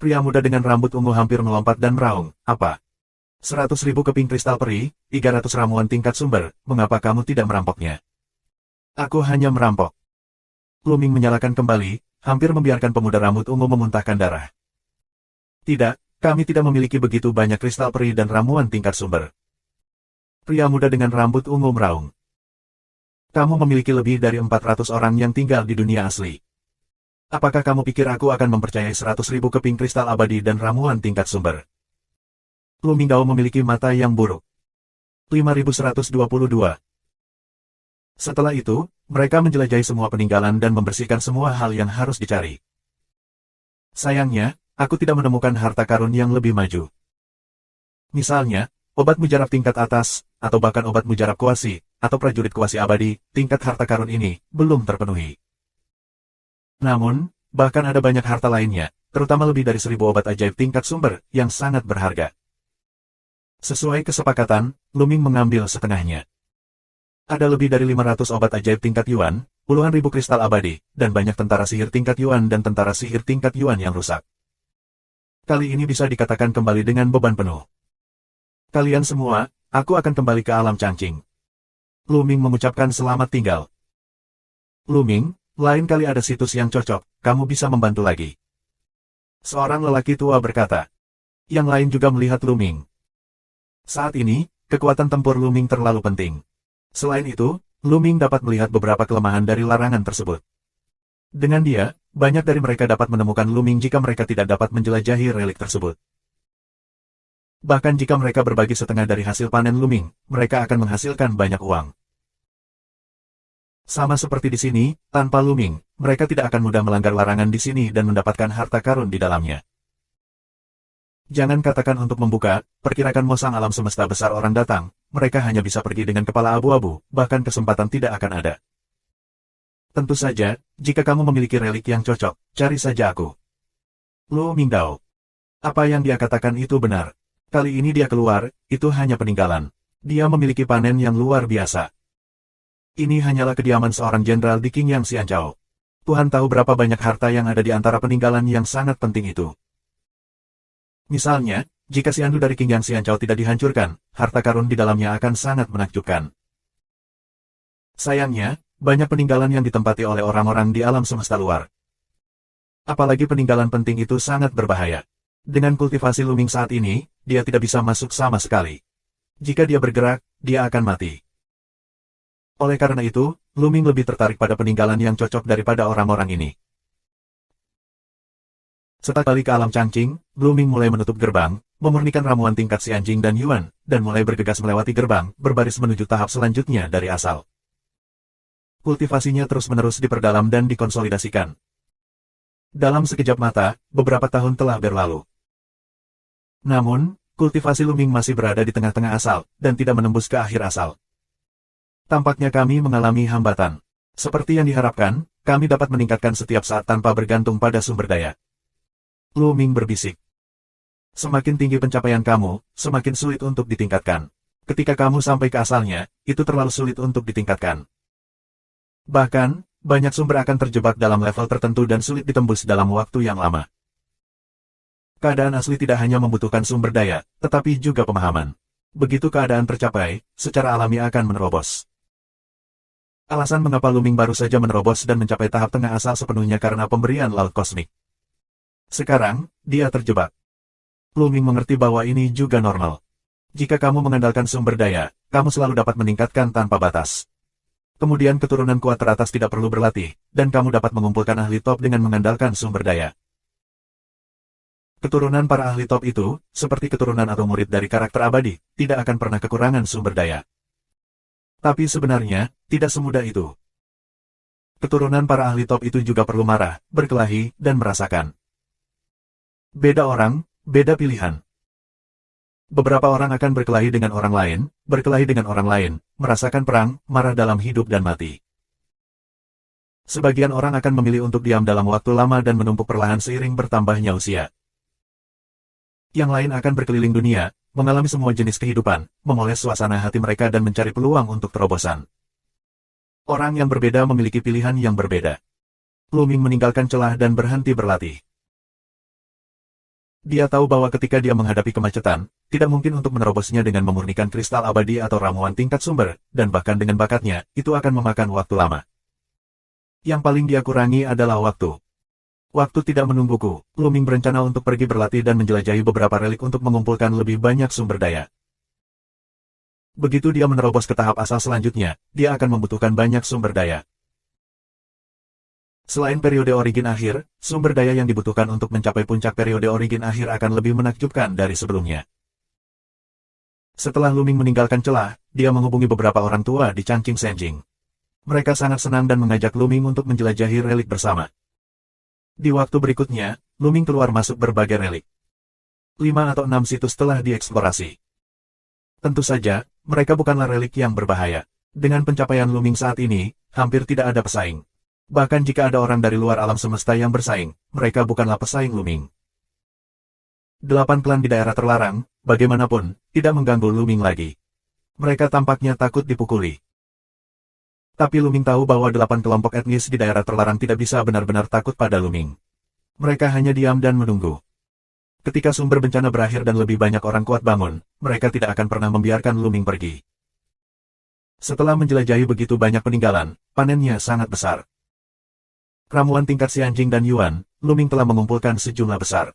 Pria muda dengan rambut ungu hampir melompat dan meraung, "Apa? 100.000 keping kristal peri, 300 ramuan tingkat sumber, mengapa kamu tidak merampoknya?" "Aku hanya merampok." Luming menyalakan kembali, hampir membiarkan pemuda rambut ungu memuntahkan darah. "Tidak, kami tidak memiliki begitu banyak kristal peri dan ramuan tingkat sumber." Pria muda dengan rambut ungu meraung. "Kamu memiliki lebih dari 400 orang yang tinggal di dunia asli. Apakah kamu pikir aku akan mempercayai 100.000 keping kristal abadi dan ramuan tingkat sumber?" Luming Dao memiliki mata yang buruk. 5122. Setelah itu, mereka menjelajahi semua peninggalan dan membersihkan semua hal yang harus dicari. "Sayangnya, aku tidak menemukan harta karun yang lebih maju. Misalnya, obat mujarab tingkat atas, atau bahkan obat mujarab kuasi, atau prajurit kuasi abadi, tingkat harta karun ini, belum terpenuhi. Namun, bahkan ada banyak harta lainnya, terutama lebih dari 1000 obat ajaib tingkat sumber, yang sangat berharga." Sesuai kesepakatan, Luming mengambil setengahnya. Ada lebih dari 500 obat ajaib tingkat Yuan, puluhan ribu kristal abadi, dan banyak tentara sihir tingkat Yuan dan tentara sihir tingkat Yuan yang rusak. Kali ini bisa dikatakan kembali dengan beban penuh. Kalian semua, aku akan kembali ke alam Changqing. Lu Ming mengucapkan selamat tinggal. Lu Ming, lain kali ada situs yang cocok, kamu bisa membantu lagi. Seorang lelaki tua berkata. Yang lain juga melihat Lu Ming. Saat ini, kekuatan tempur Lu Ming terlalu penting. Selain itu, Lu Ming dapat melihat beberapa kelemahan dari larangan tersebut. Dengan dia, banyak dari mereka dapat menemukan Lu Ming jika mereka tidak dapat menjelajahi relik tersebut. Bahkan jika mereka berbagi setengah dari hasil panen Lu Ming, mereka akan menghasilkan banyak uang. Sama seperti di sini, tanpa Lu Ming, mereka tidak akan mudah melanggar larangan di sini dan mendapatkan harta karun di dalamnya. Jangan katakan untuk membuka, perkirakan Mosang alam semesta besar orang datang, mereka hanya bisa pergi dengan kepala abu-abu, bahkan kesempatan tidak akan ada. Tentu saja, jika kamu memiliki relik yang cocok, cari saja aku. Lu Mingdao. Apa yang dia katakan itu benar. Kali ini dia keluar, itu hanya peninggalan. Dia memiliki panen yang luar biasa. Ini hanyalah kediaman seorang jenderal di Qingyang Xianzhou. Tuhan tahu berapa banyak harta yang ada di antara peninggalan yang sangat penting itu. Misalnya, jika Xiandu dari Qingyang Xianzhou tidak dihancurkan, harta karun di dalamnya akan sangat menakjubkan. Sayangnya, banyak peninggalan yang ditempati oleh orang-orang di alam semesta luar. Apalagi peninggalan penting itu sangat berbahaya. Dengan kultivasi Lu Ming saat ini, dia tidak bisa masuk sama sekali. Jika dia bergerak, dia akan mati. Oleh karena itu, Lu Ming lebih tertarik pada peninggalan yang cocok daripada orang-orang ini. Setelah kembali ke alam Changqing, Lu Ming mulai menutup gerbang, memurnikan ramuan tingkat Xianjing dan Yuan, dan mulai bergegas melewati gerbang, berbaris menuju tahap selanjutnya dari asal. Kultivasinya terus-menerus diperdalam dan dikonsolidasikan. Dalam sekejap mata, beberapa tahun telah berlalu. Namun, kultivasi Lu Ming masih berada di tengah-tengah asal, dan tidak menembus ke akhir asal. Tampaknya kami mengalami hambatan. Seperti yang diharapkan, kami dapat meningkatkan setiap saat tanpa bergantung pada sumber daya. Lu Ming berbisik. Semakin tinggi pencapaian kamu, semakin sulit untuk ditingkatkan. Ketika kamu sampai ke asalnya, itu terlalu sulit untuk ditingkatkan. Bahkan, banyak sumber akan terjebak dalam level tertentu dan sulit ditembus dalam waktu yang lama. Keadaan asli tidak hanya membutuhkan sumber daya, tetapi juga pemahaman. Begitu keadaan tercapai, secara alami akan menerobos. Alasan mengapa Lu Ming baru saja menerobos dan mencapai tahap tengah asal sepenuhnya karena pemberian laut kosmik. Sekarang, dia terjebak. Lu Ming mengerti bahwa ini juga normal. Jika kamu mengandalkan sumber daya, kamu selalu dapat meningkatkan tanpa batas. Kemudian keturunan kuat teratas tidak perlu berlatih, dan kamu dapat mengumpulkan ahli top dengan mengandalkan sumber daya. Keturunan para ahli top itu, seperti keturunan atau murid dari karakter abadi, tidak akan pernah kekurangan sumber daya. Tapi sebenarnya, tidak semudah itu. Keturunan para ahli top itu juga perlu marah, berkelahi, dan merasakan. Beda orang, beda pilihan. Beberapa orang akan berkelahi dengan orang lain, merasakan perang, marah dalam hidup dan mati. Sebagian orang akan memilih untuk diam dalam waktu lama dan menumpuk perlahan seiring bertambahnya usia. Yang lain akan berkeliling dunia, mengalami semua jenis kehidupan, memoles suasana hati mereka dan mencari peluang untuk terobosan. Orang yang berbeda memiliki pilihan yang berbeda. Lu Ming meninggalkan celah dan berhenti berlatih. Dia tahu bahwa ketika dia menghadapi kemacetan, tidak mungkin untuk menerobosnya dengan memurnikan kristal abadi atau ramuan tingkat sumber, dan bahkan dengan bakatnya, itu akan memakan waktu lama. Yang paling dia kurangi adalah waktu. Waktu tidak menungguku, Lu Ming berencana untuk pergi berlatih dan menjelajahi beberapa relik untuk mengumpulkan lebih banyak sumber daya. Begitu dia menerobos ke tahap asal selanjutnya, dia akan membutuhkan banyak sumber daya. Selain periode origin akhir, sumber daya yang dibutuhkan untuk mencapai puncak periode origin akhir akan lebih menakjubkan dari sebelumnya. Setelah Lu Ming meninggalkan celah, dia menghubungi beberapa orang tua di Changqing Senjing. Mereka sangat senang dan mengajak Lu Ming untuk menjelajahi relik bersama. Di waktu berikutnya, Lu Ming keluar masuk berbagai relik. 5 atau 6 situs telah dieksplorasi. Tentu saja, mereka bukanlah relik yang berbahaya. Dengan pencapaian Lu Ming saat ini, hampir tidak ada pesaing. Bahkan jika ada orang dari luar alam semesta yang bersaing, mereka bukanlah pesaing Lu Ming. 8 klan di daerah terlarang, bagaimanapun, tidak mengganggu Lu Ming lagi. Mereka tampaknya takut dipukuli. Tapi Luming tahu bahwa 8 kelompok etnis di daerah terlarang tidak bisa benar-benar takut pada Luming. Mereka hanya diam dan menunggu. Ketika sumber bencana berakhir dan lebih banyak orang kuat bangun, mereka tidak akan pernah membiarkan Luming pergi. Setelah menjelajahi begitu banyak peninggalan, panennya sangat besar. Ramuan tingkat Xianjing dan Yuan, Luming telah mengumpulkan sejumlah besar.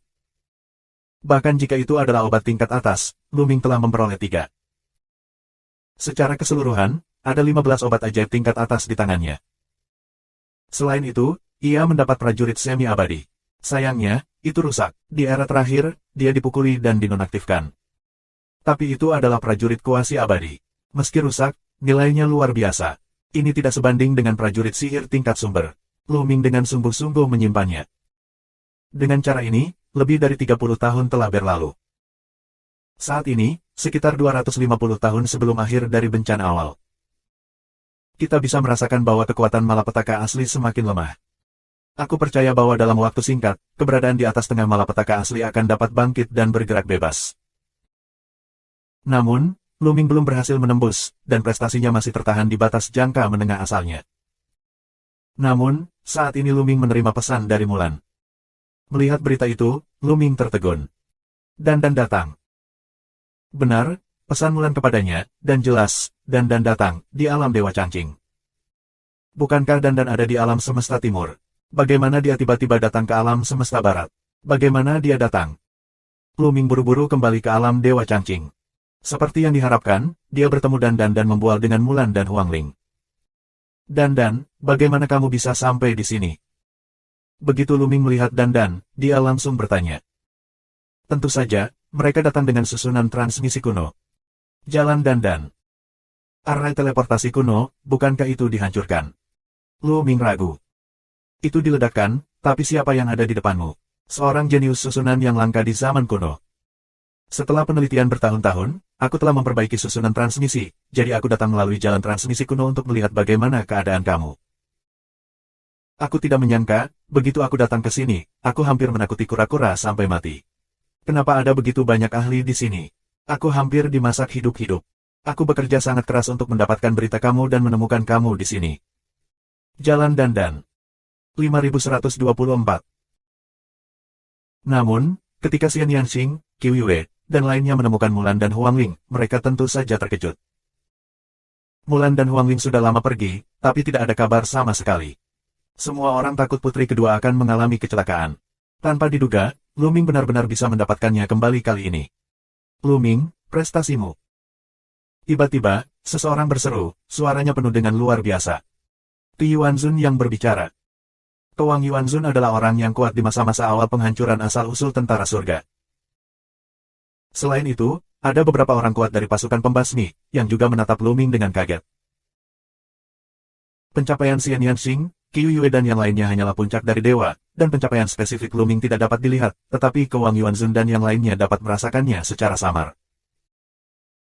Bahkan jika itu adalah obat tingkat atas, Luming telah memperoleh 3. Secara keseluruhan, ada 15 obat ajaib tingkat atas di tangannya. Selain itu, ia mendapat prajurit semi-abadi. Sayangnya, itu rusak. Di era terakhir, dia dipukuli dan dinonaktifkan. Tapi itu adalah prajurit kuasi abadi. Meski rusak, nilainya luar biasa. Ini tidak sebanding dengan prajurit sihir tingkat sumber. Luming dengan sungguh-sungguh menyimpannya. Dengan cara ini, lebih dari 30 tahun telah berlalu. Saat ini, sekitar 250 tahun sebelum akhir dari bencana awal. Kita bisa merasakan bahwa kekuatan malapetaka asli semakin lemah. Aku percaya bahwa dalam waktu singkat, keberadaan di atas tengah malapetaka asli akan dapat bangkit dan bergerak bebas. Namun, Luming belum berhasil menembus, dan prestasinya masih tertahan di batas jangka menengah asalnya. Namun, saat ini Luming menerima pesan dari Mulan. Melihat berita itu, Luming tertegun. Dan datang. Benar, pesan Mulan kepadanya, dan jelas, dan datang, di alam Dewa Changqing. Bukankah Dan ada di alam semesta timur? Bagaimana dia tiba-tiba datang ke alam semesta barat? Bagaimana dia datang? Luming buru-buru kembali ke alam Dewa Changqing. Seperti yang diharapkan, dia bertemu Dan membual dengan Mulan dan Huangling. Dan, bagaimana kamu bisa sampai di sini? Begitu Luming melihat Dan, dia langsung bertanya. Tentu saja, mereka datang dengan susunan transmisi kuno. Jalan Dan. Array teleportasi kuno, bukankah itu dihancurkan? Luming ragu. Itu diledakkan, tapi siapa yang ada di depanmu? Seorang jenius susunan yang langka di zaman kuno. Setelah penelitian bertahun-tahun, aku telah memperbaiki susunan transmisi, jadi aku datang melalui jalan transmisi kuno untuk melihat bagaimana keadaan kamu. Aku tidak menyangka, begitu aku datang ke sini, aku hampir menakuti kura-kura sampai mati. Kenapa ada begitu banyak ahli di sini? Aku hampir dimasak hidup-hidup. Aku bekerja sangat keras untuk mendapatkan berita kamu dan menemukan kamu di sini. Jalan Dan. 5124. Namun, ketika Xian Yanxing, Qiu Yue, dan lainnya menemukan Mulan dan Huangling, mereka tentu saja terkejut. Mulan dan Huangling sudah lama pergi, tapi tidak ada kabar sama sekali. Semua orang takut putri kedua akan mengalami kecelakaan. Tanpa diduga, Luming benar-benar bisa mendapatkannya kembali kali ini. Luming, prestasimu. Tiba-tiba, seseorang berseru, suaranya penuh dengan luar biasa. Tu Yuanzun yang berbicara. Wang Yuanzun adalah orang yang kuat di masa-masa awal penghancuran asal-usul tentara surga. Selain itu, ada beberapa orang kuat dari pasukan pembasmi, yang juga menatap Luming dengan kaget. Pencapaian Xian Yanxing, Qiu Yue dan yang lainnya hanyalah puncak dari dewa, dan pencapaian spesifik Luming tidak dapat dilihat, tetapi Wang Yuanzun dan yang lainnya dapat merasakannya secara samar.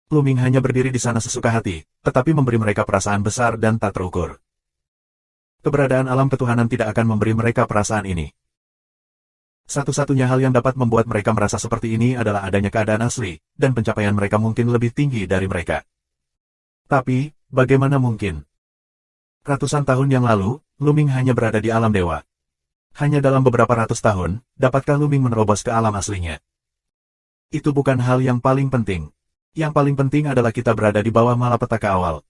Luming hanya berdiri di sana sesuka hati, tetapi memberi mereka perasaan besar dan tak terukur. Keberadaan alam ketuhanan tidak akan memberi mereka perasaan ini. Satu-satunya hal yang dapat membuat mereka merasa seperti ini adalah adanya keadaan asli, dan pencapaian mereka mungkin lebih tinggi dari mereka. Tapi, bagaimana mungkin? Ratusan tahun yang lalu, Luming hanya berada di alam dewa. Hanya dalam beberapa ratus tahun, dapatkah Luming menerobos ke alam aslinya? Itu bukan hal yang paling penting. Yang paling penting adalah kita berada di bawah malapetaka awal.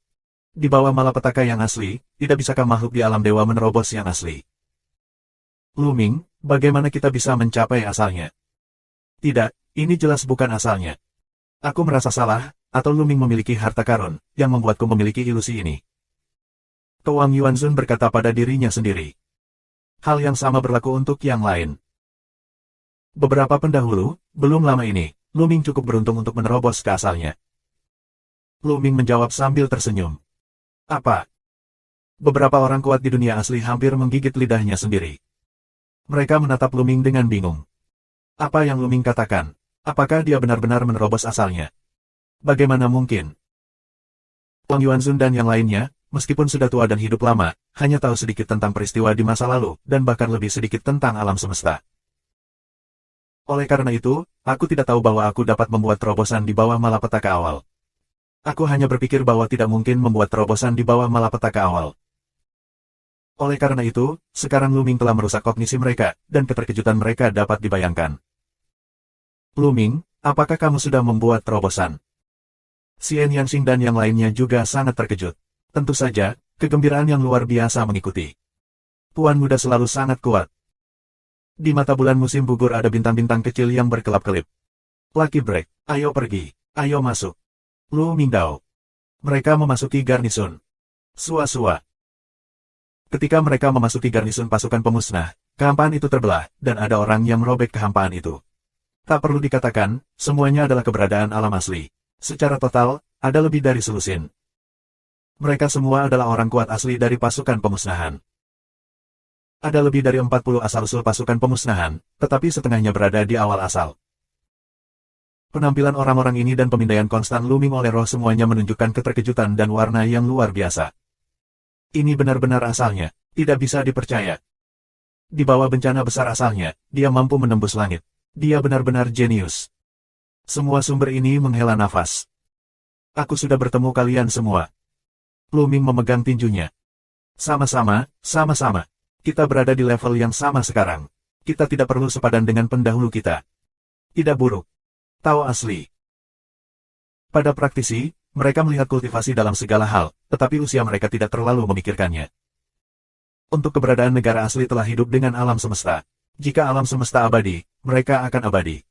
Di bawah malapetaka yang asli, tidak bisakah makhluk di alam dewa menerobos yang asli? Luming, bagaimana kita bisa mencapai asalnya? Tidak, ini jelas bukan asalnya. Aku merasa salah, atau Luming memiliki harta karun, yang membuatku memiliki ilusi ini. Wang Yuanzun berkata pada dirinya sendiri. Hal yang sama berlaku untuk yang lain. Beberapa pendahulu, belum lama ini, Luming cukup beruntung untuk menerobos ke asalnya. Luming menjawab sambil tersenyum. Apa? Beberapa orang kuat di dunia asli hampir menggigit lidahnya sendiri. Mereka menatap Luming dengan bingung. Apa yang Luming katakan? Apakah dia benar-benar menerobos asalnya? Bagaimana mungkin? Wang Yuanzun dan yang lainnya, meskipun sudah tua dan hidup lama, hanya tahu sedikit tentang peristiwa di masa lalu, dan bahkan lebih sedikit tentang alam semesta. Oleh karena itu, aku tidak tahu bahwa aku dapat membuat terobosan di bawah malapetaka awal. Aku hanya berpikir bahwa tidak mungkin membuat terobosan di bawah malapetaka awal. Oleh karena itu, sekarang Luming telah merusak kognisi mereka, dan keterkejutan mereka dapat dibayangkan. Luming, apakah kamu sudah membuat terobosan? Xian Yanxing dan yang lainnya juga sangat terkejut. Tentu saja, kegembiraan yang luar biasa mengikuti. Tuan muda selalu sangat kuat. Di mata bulan musim gugur ada bintang-bintang kecil yang berkelap-kelip. Lucky Break, ayo pergi, ayo masuk. Lu Mingdao. Mereka memasuki garnisun. Sua-sua. Ketika mereka memasuki garnisun pasukan pemusnah, kehampaan itu terbelah, dan ada orang yang merobek kehampaan itu. Tak perlu dikatakan, semuanya adalah keberadaan alam asli. Secara total, ada lebih dari selusin. Mereka semua adalah orang kuat asli dari pasukan pemusnahan. Ada lebih dari 40 asal-usul pasukan pemusnahan, tetapi setengahnya berada di awal asal. Penampilan orang-orang ini dan pemindaian konstan Luming oleh roh semuanya menunjukkan keterkejutan dan warna yang luar biasa. Ini benar-benar asalnya, tidak bisa dipercaya. Di bawah bencana besar asalnya, dia mampu menembus langit. Dia benar-benar jenius. Semua sumber ini menghela nafas. Aku sudah bertemu kalian semua. Luming memegang tinjunya. Sama-sama, sama-sama. Kita berada di level yang sama sekarang. Kita tidak perlu sepadan dengan pendahulu kita. Tidak buruk. Tahu asli. Pada praktisi, mereka melihat kultivasi dalam segala hal, tetapi usia mereka tidak terlalu memikirkannya. Untuk keberadaan negara asli telah hidup dengan alam semesta. Jika alam semesta abadi, mereka akan abadi.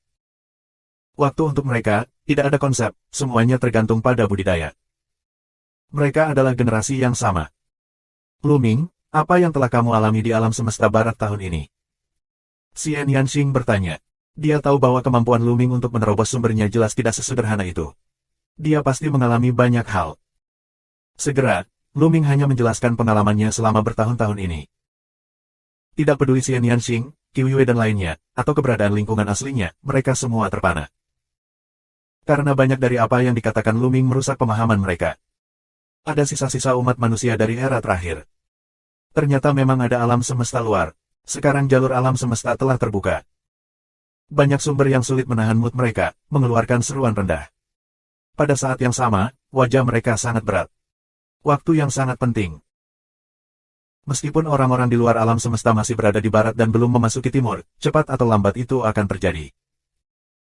Waktu untuk mereka, tidak ada konsep, semuanya tergantung pada budidaya. Mereka adalah generasi yang sama. Luming, apa yang telah kamu alami di alam semesta barat tahun ini? Xian Yanxing bertanya. Dia tahu bahwa kemampuan Luming untuk menerobos sumbernya jelas tidak sesederhana itu. Dia pasti mengalami banyak hal. Segera, Luming hanya menjelaskan pengalamannya selama bertahun-tahun ini. Tidak peduli Xian Yanxing, Qiuwei dan lainnya, atau keberadaan lingkungan aslinya, mereka semua terpana. Karena banyak dari apa yang dikatakan Luming merusak pemahaman mereka. Ada sisa-sisa umat manusia dari era terakhir. Ternyata memang ada alam semesta luar. Sekarang jalur alam semesta telah terbuka. Banyak sumber yang sulit menahan mood mereka, mengeluarkan seruan rendah. Pada saat yang sama, wajah mereka sangat berat. Waktu yang sangat penting. Meskipun orang-orang di luar alam semesta masih berada di barat dan belum memasuki timur, cepat atau lambat itu akan terjadi.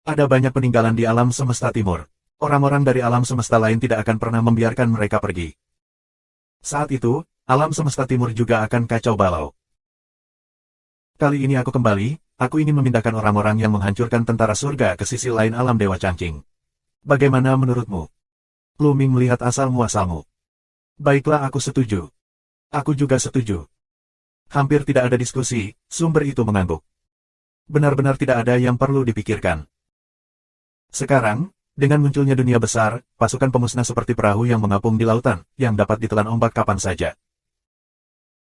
Ada banyak peninggalan di alam semesta timur. Orang-orang dari alam semesta lain tidak akan pernah membiarkan mereka pergi. Saat itu, alam semesta timur juga akan kacau balau. Kali ini aku kembali, aku ingin memindahkan orang-orang yang menghancurkan tentara surga ke sisi lain alam Dewa Changqing. Bagaimana menurutmu? Luming melihat asal-muasalmu. Baiklah, aku setuju. Aku juga setuju. Hampir tidak ada diskusi, sumber itu mengangguk. Benar-benar tidak ada yang perlu dipikirkan. Sekarang, dengan munculnya dunia besar, pasukan pemusnah seperti perahu yang mengapung di lautan, yang dapat ditelan ombak kapan saja.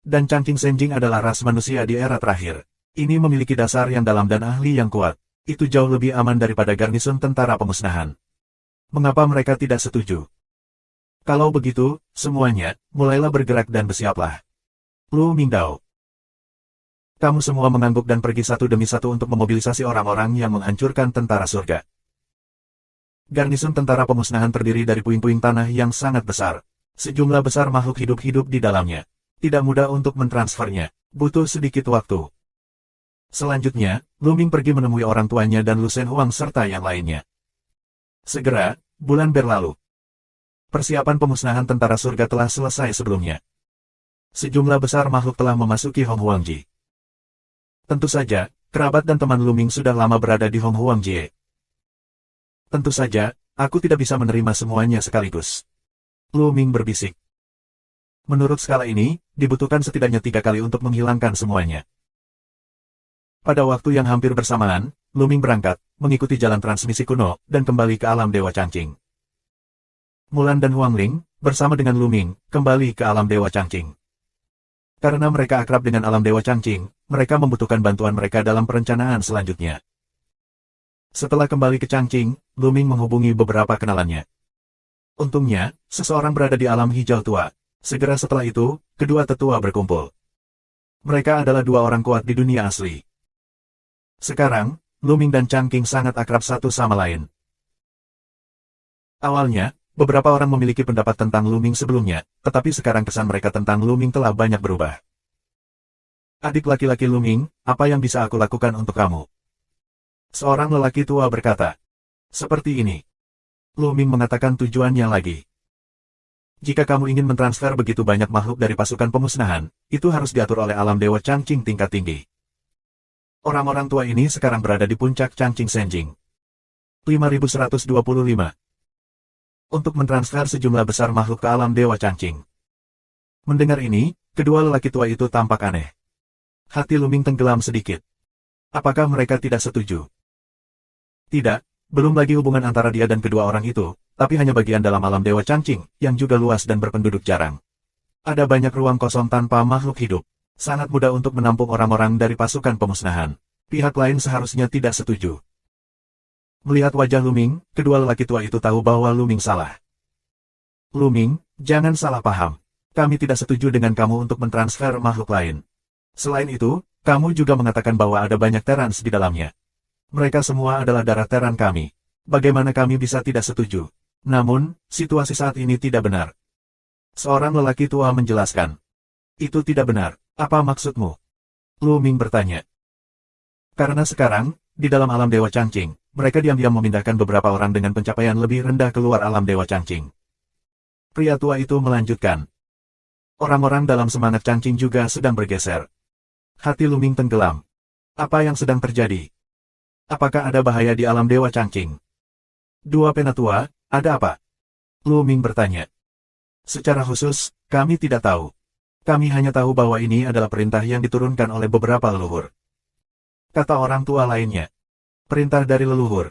Dan Changqing Senjing adalah ras manusia di era terakhir. Ini memiliki dasar yang dalam dan ahli yang kuat. Itu jauh lebih aman daripada garnisun tentara pemusnahan. Mengapa mereka tidak setuju? Kalau begitu, semuanya, mulailah bergerak dan bersiaplah. Lu Mingdao. Kamu semua mengangguk dan pergi satu demi satu untuk memobilisasi orang-orang yang menghancurkan tentara surga. Garnisun tentara pemusnahan terdiri dari puing-puing tanah yang sangat besar. Sejumlah besar makhluk hidup-hidup di dalamnya. Tidak mudah untuk mentransfernya. Butuh sedikit waktu. Selanjutnya, Luming pergi menemui orang tuanya dan Lu Shen Huang serta yang lainnya. Segera, bulan berlalu. Persiapan pemusnahan tentara surga telah selesai sebelumnya. Sejumlah besar makhluk telah memasuki Hong Huangji. Tentu saja, kerabat dan teman Luming sudah lama berada di Hong Huangji. Tentu saja, aku tidak bisa menerima semuanya sekaligus. Luming berbisik. Menurut skala ini, dibutuhkan setidaknya 3 kali untuk menghilangkan semuanya. Pada waktu yang hampir bersamaan, Luming berangkat, mengikuti jalan transmisi kuno, dan kembali ke alam Dewa Changqing. Mulan dan Huangling, bersama dengan Luming, kembali ke alam Dewa Changqing. Karena mereka akrab dengan alam Dewa Changqing, mereka membutuhkan bantuan mereka dalam perencanaan selanjutnya. Setelah kembali ke Changqing, Luming menghubungi beberapa kenalannya. Untungnya, seseorang berada di alam hijau tua. Segera setelah itu, kedua tetua berkumpul. Mereka adalah 2 orang kuat di dunia asli. Sekarang, Luming dan Changqing sangat akrab satu sama lain. Awalnya, Beberapa orang memiliki pendapat tentang Luming sebelumnya, tetapi sekarang kesan mereka tentang Luming telah banyak berubah. Adik laki-laki Luming, apa yang bisa aku lakukan untuk kamu? Seorang lelaki tua berkata. Seperti ini. Luming mengatakan tujuannya lagi. Jika kamu ingin mentransfer begitu banyak makhluk dari pasukan pemusnahan, itu harus diatur oleh alam Dewa Changqing tingkat tinggi. Orang-orang tua ini sekarang berada di puncak Changqing Senjing. 5125. Untuk mentransfer sejumlah besar makhluk ke alam Dewa Changqing. Mendengar ini, kedua lelaki tua itu tampak aneh. Hati Luming tenggelam sedikit. Apakah mereka tidak setuju? Tidak, belum lagi hubungan antara dia dan kedua orang itu, tapi hanya bagian dalam alam Dewa Changqing, yang juga luas dan berpenduduk jarang. Ada banyak ruang kosong tanpa makhluk hidup. Sangat mudah untuk menampung orang-orang dari pasukan pemusnahan. Pihak lain seharusnya tidak setuju. Melihat wajah Luming, kedua lelaki tua itu tahu bahwa Luming salah. Luming, jangan salah paham. Kami tidak setuju dengan kamu untuk mentransfer makhluk lain. Selain itu, kamu juga mengatakan bahwa ada banyak terans di dalamnya. Mereka semua adalah darah teran kami. Bagaimana kami bisa tidak setuju? Namun, situasi saat ini tidak benar. Seorang lelaki tua menjelaskan. Itu tidak benar. Apa maksudmu? Luming bertanya. Karena sekarang, di dalam alam Dewa Changqing, mereka diam-diam memindahkan beberapa orang dengan pencapaian lebih rendah keluar alam Dewa Changqing. Pria tua itu melanjutkan. Orang-orang dalam semangat Changqing juga sedang bergeser. Hati Luming tenggelam. Apa yang sedang terjadi? Apakah ada bahaya di alam Dewa Changqing? Dua penatua, ada apa? Luming bertanya. Secara khusus, kami tidak tahu. Kami hanya tahu bahwa ini adalah perintah yang diturunkan oleh beberapa leluhur. Kata orang tua lainnya. Perintah dari leluhur.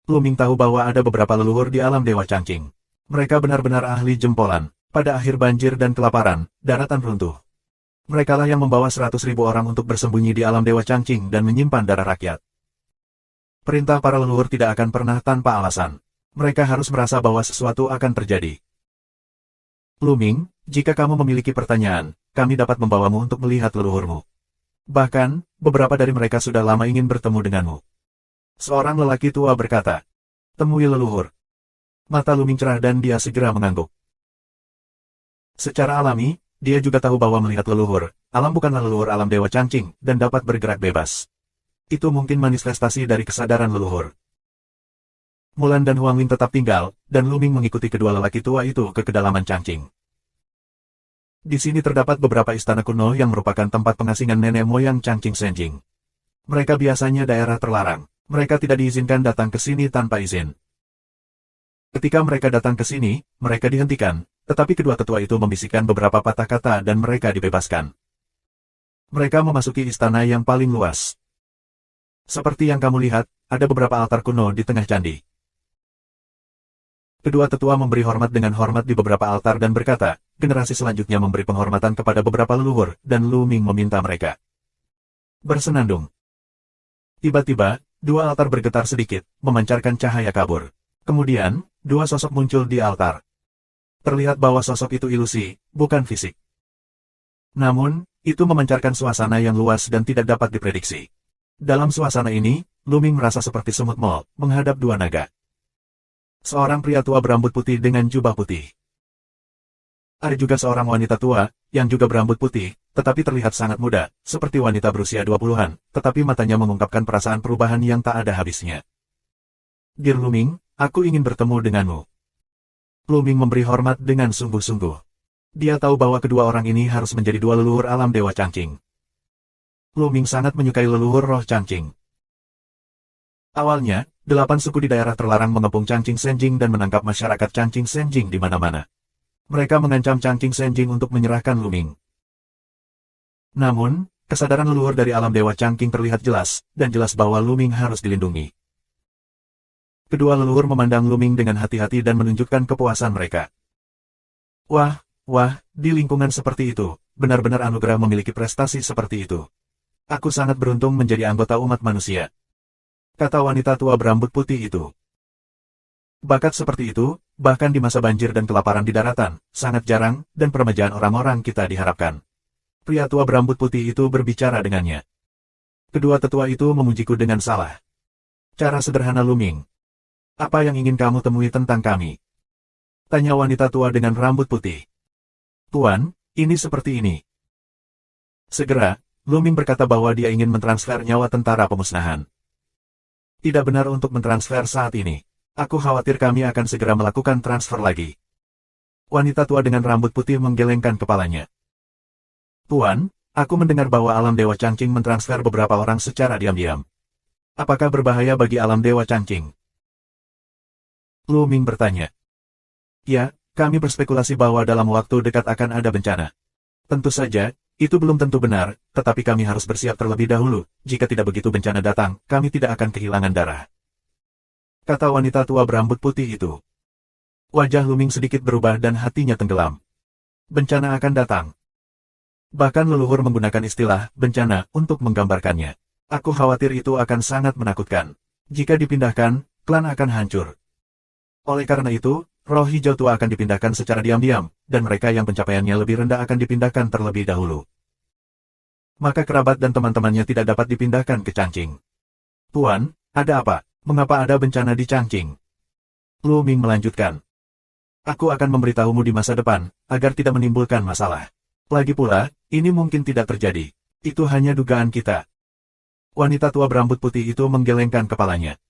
Luming tahu bahwa ada beberapa leluhur di alam Dewa Changqing. Mereka benar-benar ahli jempolan. Pada akhir banjir dan kelaparan, daratan runtuh. Merekalah yang membawa 100.000 orang untuk bersembunyi di alam Dewa Changqing dan menyimpan darah rakyat. Perintah para leluhur tidak akan pernah tanpa alasan. Mereka harus merasa bahwa sesuatu akan terjadi. Luming, jika kamu memiliki pertanyaan, kami dapat membawamu untuk melihat leluhurmu. Bahkan, beberapa dari mereka sudah lama ingin bertemu denganmu. Seorang lelaki tua berkata, temui leluhur. Mata Luming cerah dan dia segera mengangguk. Secara alami, dia juga tahu bahwa melihat leluhur, alam bukanlah leluhur alam Dewa Changqing, dan dapat bergerak bebas. Itu mungkin manifestasi dari kesadaran leluhur. Mulan dan Huang Lin tetap tinggal, dan Luming mengikuti kedua lelaki tua itu ke kedalaman Changqing. Di sini terdapat beberapa istana kuno yang merupakan tempat pengasingan nenek moyang Changqing Senjing. Mereka biasanya daerah terlarang. Mereka tidak diizinkan datang ke sini tanpa izin. Ketika mereka datang ke sini, mereka dihentikan, tetapi kedua tetua itu membisikkan beberapa patah kata dan mereka dibebaskan. Mereka memasuki istana yang paling luas. Seperti yang kamu lihat, ada beberapa altar kuno di tengah candi. Kedua tetua memberi hormat dengan hormat di beberapa altar dan berkata, generasi selanjutnya memberi penghormatan kepada beberapa leluhur, dan Luming meminta mereka bersenandung. Tiba-tiba, dua altar bergetar sedikit, memancarkan cahaya kabur. Kemudian, dua sosok muncul di altar. Terlihat bahwa sosok itu ilusi, bukan fisik. Namun, itu memancarkan suasana yang luas dan tidak dapat diprediksi. Dalam suasana ini, Luming merasa seperti semut mol, menghadap dua naga. Seorang pria tua berambut putih dengan jubah putih. Ada juga seorang wanita tua, yang juga berambut putih, tetapi terlihat sangat muda, seperti wanita berusia 20-an, tetapi matanya mengungkapkan perasaan perubahan yang tak ada habisnya. Dear Luming, aku ingin bertemu denganmu. Luming memberi hormat dengan sungguh-sungguh. Dia tahu bahwa kedua orang ini harus menjadi dua leluhur alam Dewa Changqing. Luming sangat menyukai leluhur roh Changqing. Awalnya, 8 suku di daerah terlarang mengepung Changqing Senjing dan menangkap masyarakat Changqing Senjing di mana-mana. Mereka mengancam Changqing Senjing untuk menyerahkan Luming. Namun, kesadaran leluhur dari alam Dewa Changqing terlihat jelas, dan jelas bahwa Luming harus dilindungi. Kedua leluhur memandang Luming dengan hati-hati dan menunjukkan kepuasan mereka. Wah, di lingkungan seperti itu, benar-benar anugerah memiliki prestasi seperti itu. Aku sangat beruntung menjadi anggota umat manusia. Kata wanita tua berambut putih itu. Bakat seperti itu, bahkan di masa banjir dan kelaparan di daratan, sangat jarang, dan permajaan orang-orang kita diharapkan. Pria tua berambut putih itu berbicara dengannya. Kedua tetua itu memujiku dengan salah. Cara sederhana Luming. Apa yang ingin kamu temui tentang kami? Tanya wanita tua dengan rambut putih. Tuan, ini seperti ini. Segera, Lu Ming berkata bahwa dia ingin mentransfer nyawa tentara pemusnahan. Tidak benar untuk mentransfer saat ini. Aku khawatir kami akan segera melakukan transfer lagi. Wanita tua dengan rambut putih menggelengkan kepalanya. Tuan, aku mendengar bahwa alam Dewa Changqing mentransfer beberapa orang secara diam-diam. Apakah berbahaya bagi alam Dewa Changqing? Lu Ming bertanya. Ya, kami berspekulasi bahwa dalam waktu dekat akan ada bencana. Tentu saja, itu belum tentu benar, tetapi kami harus bersiap terlebih dahulu. Jika tidak begitu bencana datang, kami tidak akan kehilangan darah. Kata wanita tua berambut putih itu. Wajah Lu Ming sedikit berubah dan hatinya tenggelam. Bencana akan datang. Bahkan leluhur menggunakan istilah bencana untuk menggambarkannya. Aku khawatir itu akan sangat menakutkan. Jika dipindahkan, klan akan hancur. Oleh karena itu, roh hijau tua akan dipindahkan secara diam-diam, dan mereka yang pencapaiannya lebih rendah akan dipindahkan terlebih dahulu. Maka kerabat dan teman-temannya tidak dapat dipindahkan ke Changqing. Tuan, ada apa? Mengapa ada bencana di Changqing? Lu Ming melanjutkan. Aku akan memberitahumu di masa depan, agar tidak menimbulkan masalah. Lagi pula, ini mungkin tidak terjadi. Itu hanya dugaan kita. Wanita tua berambut putih itu menggelengkan kepalanya.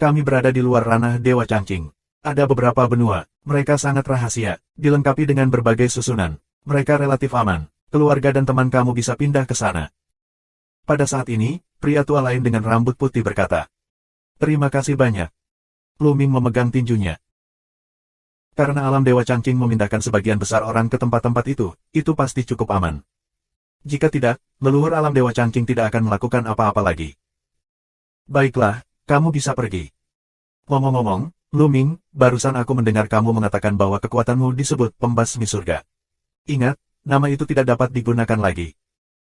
Kami berada di luar ranah Dewa Changqing. Ada beberapa benua, mereka sangat rahasia, dilengkapi dengan berbagai susunan. Mereka relatif aman, keluarga dan teman kamu bisa pindah ke sana. Pada saat ini, pria tua lain dengan rambut putih berkata. Terima kasih banyak. Lu Ming memegang tinjunya. Karena alam Dewa Changqing memindahkan sebagian besar orang ke tempat-tempat itu pasti cukup aman. Jika tidak, leluhur alam Dewa Changqing tidak akan melakukan apa-apa lagi. Baiklah, kamu bisa pergi. Ngomong-ngomong, Lu Ming, barusan aku mendengar kamu mengatakan bahwa kekuatanmu disebut pembasmi surga. Ingat, nama itu tidak dapat digunakan lagi.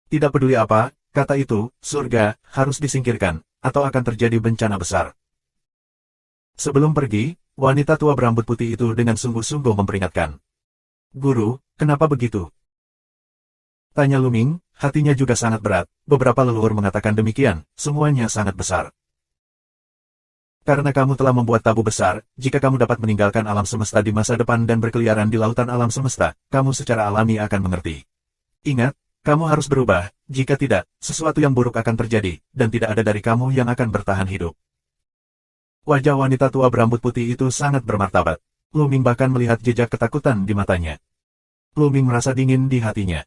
Tidak peduli apa, kata itu, surga, harus disingkirkan, atau akan terjadi bencana besar. Sebelum pergi, wanita tua berambut putih itu dengan sungguh-sungguh memperingatkan. Guru, kenapa begitu? Tanya Lu Ming, hatinya juga sangat berat, beberapa leluhur mengatakan demikian, semuanya sangat besar. Karena kamu telah membuat tabu besar, jika kamu dapat meninggalkan alam semesta di masa depan dan berkeliaran di lautan alam semesta, kamu secara alami akan mengerti. Ingat, kamu harus berubah, jika tidak, sesuatu yang buruk akan terjadi, dan tidak ada dari kamu yang akan bertahan hidup. Wajah wanita tua berambut putih itu sangat bermartabat. Lu Ming bahkan melihat jejak ketakutan di matanya. Lu Ming merasa dingin di hatinya.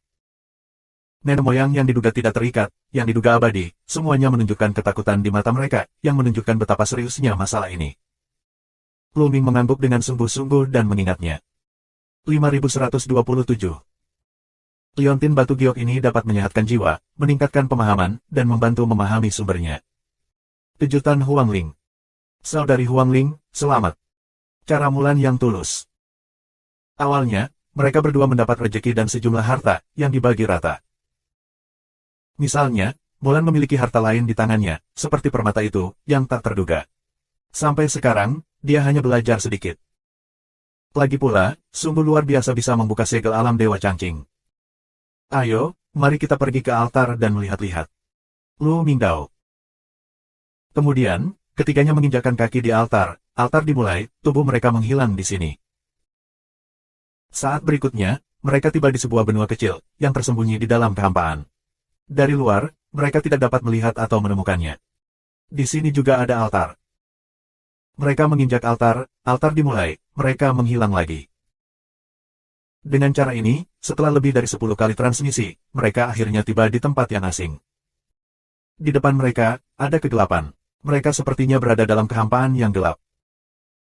Nenek moyang yang diduga tidak terikat, yang diduga abadi, semuanya menunjukkan ketakutan di mata mereka, yang menunjukkan betapa seriusnya masalah ini. Lu Ming mengangguk dengan sungguh-sungguh dan mengingatnya. 5127. Liontin batu giok ini dapat menyehatkan jiwa, meningkatkan pemahaman, dan membantu memahami sumbernya. Kejutan Huang Ling. Saudari Huang Ling, selamat. Cara Mulan yang tulus. Awalnya, mereka berdua mendapat rejeki dan sejumlah harta, yang dibagi rata. Misalnya, Mulan memiliki harta lain di tangannya, seperti permata itu, yang tak terduga. Sampai sekarang, dia hanya belajar sedikit. Lagi pula, sungguh luar biasa bisa membuka segel alam Dewa Changqing. Ayo, mari kita pergi ke altar dan melihat-lihat. Lu Mingdao. Kemudian, ketiganya menginjakkan kaki di altar dimulai, tubuh mereka menghilang di sini. Saat berikutnya, mereka tiba di sebuah benua kecil, yang tersembunyi di dalam kehampaan. Dari luar, mereka tidak dapat melihat atau menemukannya. Di sini juga ada altar. Mereka menginjak altar dimulai, mereka menghilang lagi. Dengan cara ini, setelah lebih dari 10 kali transmisi, mereka akhirnya tiba di tempat yang asing. Di depan mereka, ada kegelapan. Mereka sepertinya berada dalam kehampaan yang gelap.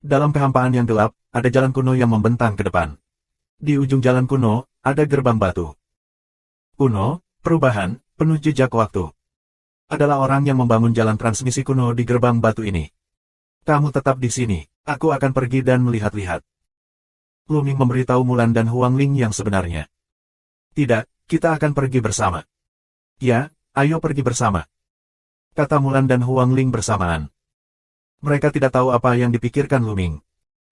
Dalam kehampaan yang gelap, ada jalan kuno yang membentang ke depan. Di ujung jalan kuno, ada gerbang batu. Kuno, perubahan, penuh jejak waktu. Adalah orang yang membangun jalan transmisi kuno di gerbang batu ini. Kamu tetap di sini, aku akan pergi dan melihat-lihat. Lu Ming memberitahu Mulan dan Huang Ling yang sebenarnya. Tidak, kita akan pergi bersama. Ya, ayo pergi bersama. Kata Mulan dan Huang Ling bersamaan. Mereka tidak tahu apa yang dipikirkan Lu Ming.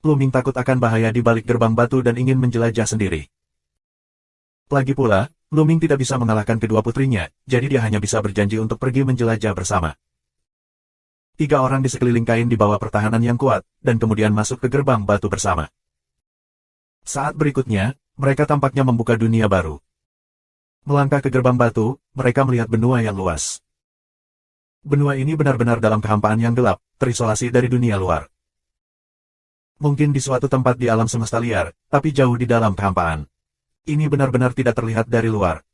Lu Ming takut akan bahaya di balik gerbang batu dan ingin menjelajah sendiri. Lagi pula, Lu Ming tidak bisa mengalahkan kedua putrinya, jadi dia hanya bisa berjanji untuk pergi menjelajah bersama. 3 orang di sekeliling kain di bawah pertahanan yang kuat, dan kemudian masuk ke gerbang batu bersama. Saat berikutnya, mereka tampaknya membuka dunia baru. Melangkah ke gerbang batu, mereka melihat benua yang luas. Benua ini benar-benar dalam kehampaan yang gelap, terisolasi dari dunia luar. Mungkin di suatu tempat di alam semesta liar, tapi jauh di dalam kehampaan. Ini benar-benar tidak terlihat dari luar.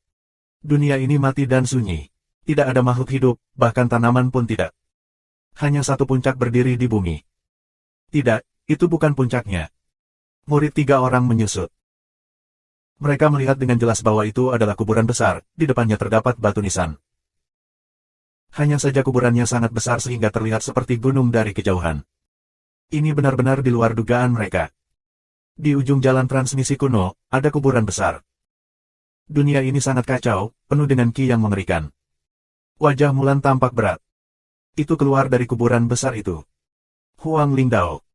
Dunia ini mati dan sunyi. Tidak ada makhluk hidup, bahkan tanaman pun tidak. Hanya satu puncak berdiri di bumi. Tidak, itu bukan puncaknya. Murid 3 orang menyusut. Mereka melihat dengan jelas bahwa itu adalah kuburan besar, di depannya terdapat batu nisan. Hanya saja kuburannya sangat besar sehingga terlihat seperti gunung dari kejauhan. Ini benar-benar di luar dugaan mereka. Di ujung jalan transmisi kuno, ada kuburan besar. Dunia ini sangat kacau, penuh dengan ki yang mengerikan. Wajah Mulan tampak berat. Itu keluar dari kuburan besar itu. Huang Lingdao.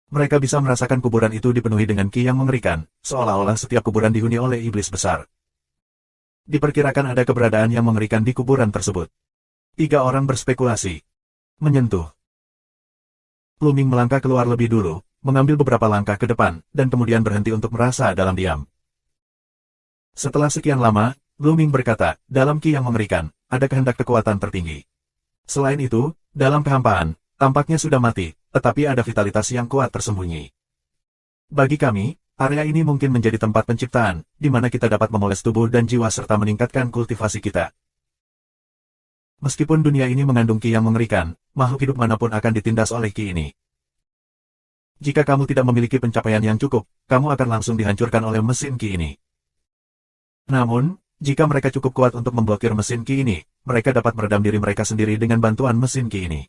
Mereka bisa merasakan kuburan itu dipenuhi dengan ki yang mengerikan, seolah-olah setiap kuburan dihuni oleh iblis besar. Diperkirakan ada keberadaan yang mengerikan di kuburan tersebut. 3 orang berspekulasi. Menyentuh. Luming melangkah keluar lebih dulu, mengambil beberapa langkah ke depan, dan kemudian berhenti untuk merasa dalam diam. Setelah sekian lama, Luming berkata, dalam ki yang mengerikan, ada kehendak kekuatan tertinggi. Selain itu, dalam kehampaan, tampaknya sudah mati, tetapi ada vitalitas yang kuat tersembunyi. Bagi kami, area ini mungkin menjadi tempat penciptaan, di mana kita dapat memoles tubuh dan jiwa serta meningkatkan kultivasi kita. Meskipun dunia ini mengandung ki yang mengerikan, makhluk hidup manapun akan ditindas oleh ki ini. Jika kamu tidak memiliki pencapaian yang cukup, kamu akan langsung dihancurkan oleh mesin ki ini. Namun, jika mereka cukup kuat untuk memblokir mesin ki ini, mereka dapat meredam diri mereka sendiri dengan bantuan mesin ki ini.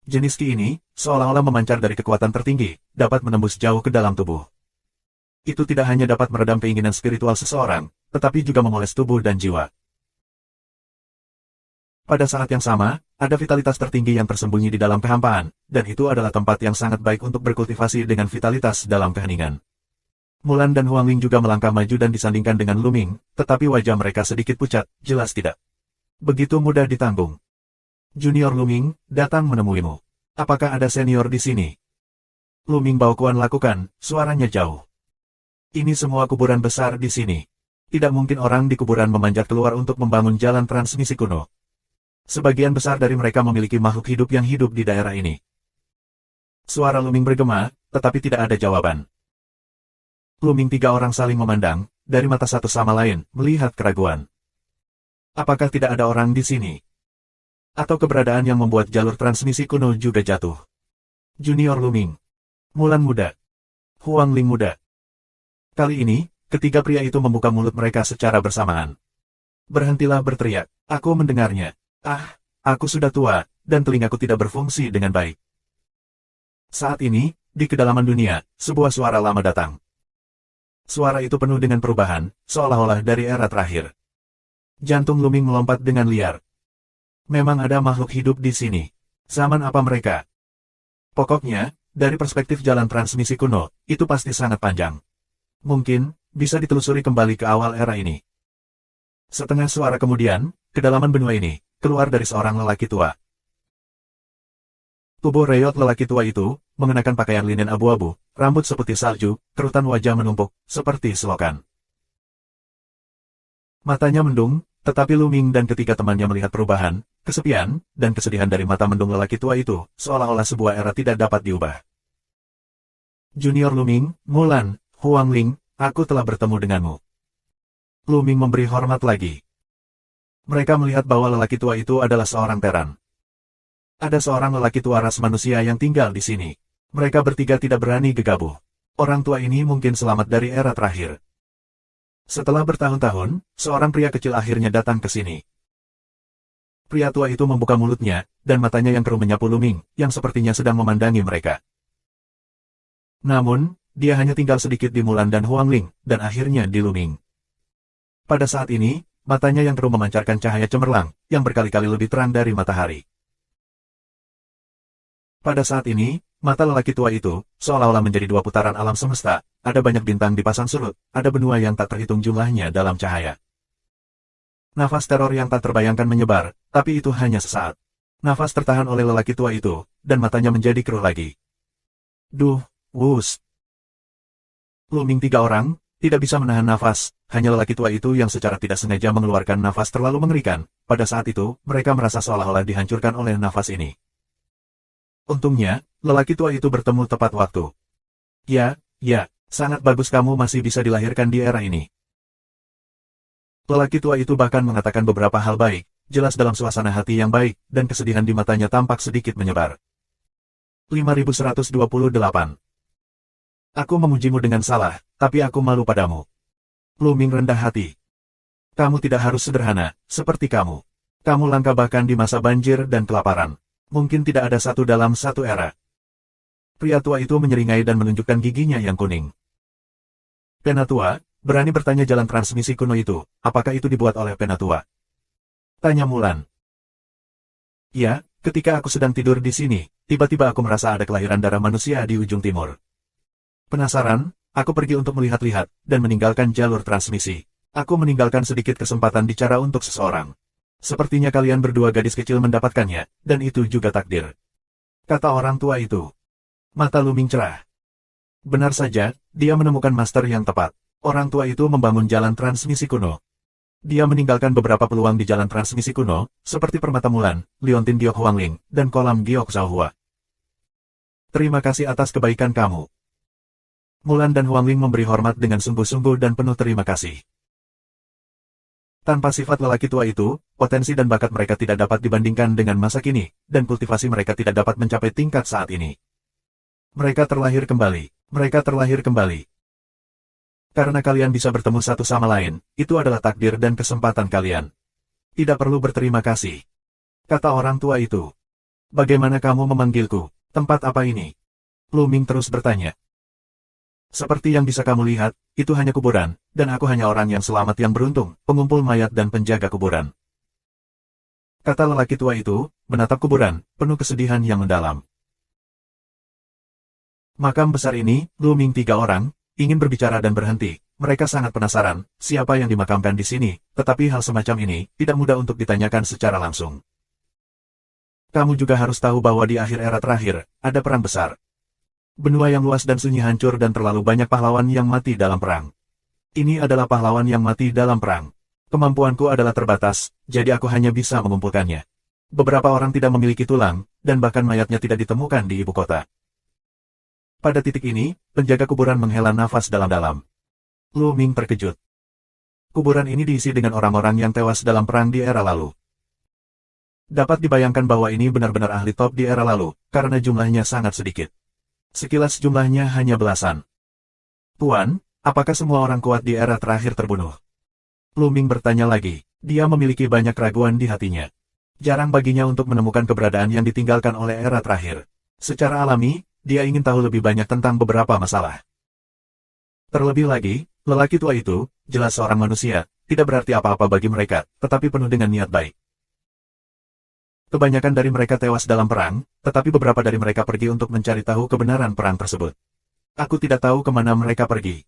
Jenis ki ini, seolah-olah memancar dari kekuatan tertinggi, dapat menembus jauh ke dalam tubuh. Itu tidak hanya dapat meredam keinginan spiritual seseorang, tetapi juga memoles tubuh dan jiwa. Pada saat yang sama, ada vitalitas tertinggi yang tersembunyi di dalam kehampaan, dan itu adalah tempat yang sangat baik untuk berkultivasi dengan vitalitas dalam keheningan. Mulan dan Huangling juga melangkah maju dan disandingkan dengan Luming, tetapi wajah mereka sedikit pucat, jelas tidak begitu mudah ditanggung. Junior Luming, datang menemuimu. Apakah ada senior di sini? Luming Baokuan lakukan, suaranya jauh. Ini semua kuburan besar di sini. Tidak mungkin orang di kuburan memanjat keluar untuk membangun jalan transmisi kuno. Sebagian besar dari mereka memiliki makhluk hidup yang hidup di daerah ini. Suara Luming bergema, tetapi tidak ada jawaban. Luming 3 orang saling memandang, dari mata satu sama lain, melihat keraguan. Apakah tidak ada orang di sini? Atau keberadaan yang membuat jalur transmisi kuno juga jatuh? Junior Luming. Mulan muda. Huangling muda. Kali ini, ketiga pria itu membuka mulut mereka secara bersamaan. Berhentilah berteriak, aku mendengarnya. Ah, aku sudah tua, dan telingaku tidak berfungsi dengan baik. Saat ini, di kedalaman dunia, sebuah suara lama datang. Suara itu penuh dengan perubahan, seolah-olah dari era terakhir. Jantung Luming melompat dengan liar. Memang ada makhluk hidup di sini. Zaman apa mereka? Pokoknya, dari perspektif jalan transmisi kuno, itu pasti sangat panjang. Mungkin, bisa ditelusuri kembali ke awal era ini. Setengah suara kemudian, kedalaman benua ini, keluar dari seorang lelaki tua. Tubuh reyot lelaki tua itu, mengenakan pakaian linen abu-abu, rambut seputih salju, kerutan wajah menumpuk, seperti selokan. Matanya mendung, tetapi Luming dan ketiga temannya melihat perubahan, kesepian, dan kesedihan dari mata mendung lelaki tua itu, seolah-olah sebuah era tidak dapat diubah. Junior Luming, Mulan, Huangling, aku telah bertemu denganmu. Luming memberi hormat lagi. Mereka melihat bahwa lelaki tua itu adalah seorang teran. Ada seorang lelaki tua ras manusia yang tinggal di sini. Mereka bertiga tidak berani gegabah. Orang tua ini mungkin selamat dari era terakhir. Setelah bertahun-tahun, seorang pria kecil akhirnya datang ke sini. Pria tua itu membuka mulutnya, dan matanya yang keruh menyapu Luming, yang sepertinya sedang memandangi mereka. Namun, dia hanya tinggal sedikit di Mulan dan Huangling, dan akhirnya di Luming. Pada saat ini, matanya yang keruh memancarkan cahaya cemerlang, yang berkali-kali lebih terang dari matahari. Pada saat ini, mata lelaki tua itu, seolah-olah menjadi 2 putaran alam semesta, ada banyak bintang di pasang surut, ada benua yang tak terhitung jumlahnya dalam cahaya. Nafas teror yang tak terbayangkan menyebar, tapi itu hanya sesaat. Nafas tertahan oleh lelaki tua itu, dan matanya menjadi keruh lagi. Duh, wus. Luming 3 orang, tidak bisa menahan nafas, hanya lelaki tua itu yang secara tidak sengaja mengeluarkan nafas terlalu mengerikan. Pada saat itu, mereka merasa seolah-olah dihancurkan oleh nafas ini. Untungnya, lelaki tua itu bertemu tepat waktu. Ya, sangat bagus kamu masih bisa dilahirkan di era ini. Lelaki tua itu bahkan mengatakan beberapa hal baik, jelas dalam suasana hati yang baik, dan kesedihan di matanya tampak sedikit menyebar. 5128. Aku memujimu dengan salah, tapi aku malu padamu. Luming rendah hati. Kamu tidak harus sederhana, seperti kamu. Kamu langka bahkan di masa banjir dan kelaparan. Mungkin tidak ada satu dalam satu era. Pria tua itu menyeringai dan menunjukkan giginya yang kuning. Penatua, berani bertanya jalan transmisi kuno itu, apakah itu dibuat oleh Penatua? Tanya Mulan. Ya, ketika aku sedang tidur di sini, tiba-tiba aku merasa ada kelahiran darah manusia di ujung timur. Penasaran, aku pergi untuk melihat-lihat, dan meninggalkan jalur transmisi. Aku meninggalkan sedikit kesempatan bicara untuk seseorang. Sepertinya kalian berdua gadis kecil mendapatkannya, dan itu juga takdir. Kata orang tua itu. Mata Luming cerah. Benar saja, dia menemukan master yang tepat. Orang tua itu membangun jalan transmisi kuno. Dia meninggalkan beberapa peluang di jalan transmisi kuno, seperti Permata Mulan, Liontin Giok Huangling, dan Kolam Giok Xiaohua. Terima kasih atas kebaikan kamu. Mulan dan Huangling memberi hormat dengan sungguh-sungguh dan penuh terima kasih. Tanpa sifat lelaki tua itu, potensi dan bakat mereka tidak dapat dibandingkan dengan masa kini, dan kultivasi mereka tidak dapat mencapai tingkat saat ini. Mereka terlahir kembali. Mereka terlahir kembali. Karena kalian bisa bertemu satu sama lain, itu adalah takdir dan kesempatan kalian. Tidak perlu berterima kasih. Kata orang tua itu. Bagaimana kamu memanggilku? Tempat apa ini? Luming terus bertanya. Seperti yang bisa kamu lihat, itu hanya kuburan, dan aku hanya orang yang selamat yang beruntung, pengumpul mayat dan penjaga kuburan. Kata lelaki tua itu, menatap kuburan, penuh kesedihan yang mendalam. Makam besar ini, Luming 3 orang, ingin berbicara dan berhenti. Mereka sangat penasaran, siapa yang dimakamkan di sini, tetapi hal semacam ini, tidak mudah untuk ditanyakan secara langsung. Kamu juga harus tahu bahwa di akhir era terakhir, ada perang besar. Benua yang luas dan sunyi hancur dan terlalu banyak pahlawan yang mati dalam perang. Ini adalah pahlawan yang mati dalam perang. Kemampuanku adalah terbatas, jadi aku hanya bisa mengumpulkannya. Beberapa orang tidak memiliki tulang, dan bahkan mayatnya tidak ditemukan di ibu kota. Pada titik ini, penjaga kuburan menghela nafas dalam-dalam. Luming terkejut. Kuburan ini diisi dengan orang-orang yang tewas dalam perang di era lalu. Dapat dibayangkan bahwa ini benar-benar ahli top di era lalu, karena jumlahnya sangat sedikit. Sekilas jumlahnya hanya belasan. Tuan, apakah semua orang kuat di era terakhir terbunuh? Luming bertanya lagi. Dia memiliki banyak keraguan di hatinya. Jarang baginya untuk menemukan keberadaan yang ditinggalkan oleh era terakhir. Secara alami, dia ingin tahu lebih banyak tentang beberapa masalah. Terlebih lagi, lelaki tua itu, jelas seorang manusia, tidak berarti apa-apa bagi mereka, tetapi penuh dengan niat baik. Kebanyakan dari mereka tewas dalam perang, tetapi beberapa dari mereka pergi untuk mencari tahu kebenaran perang tersebut. Aku tidak tahu kemana mereka pergi.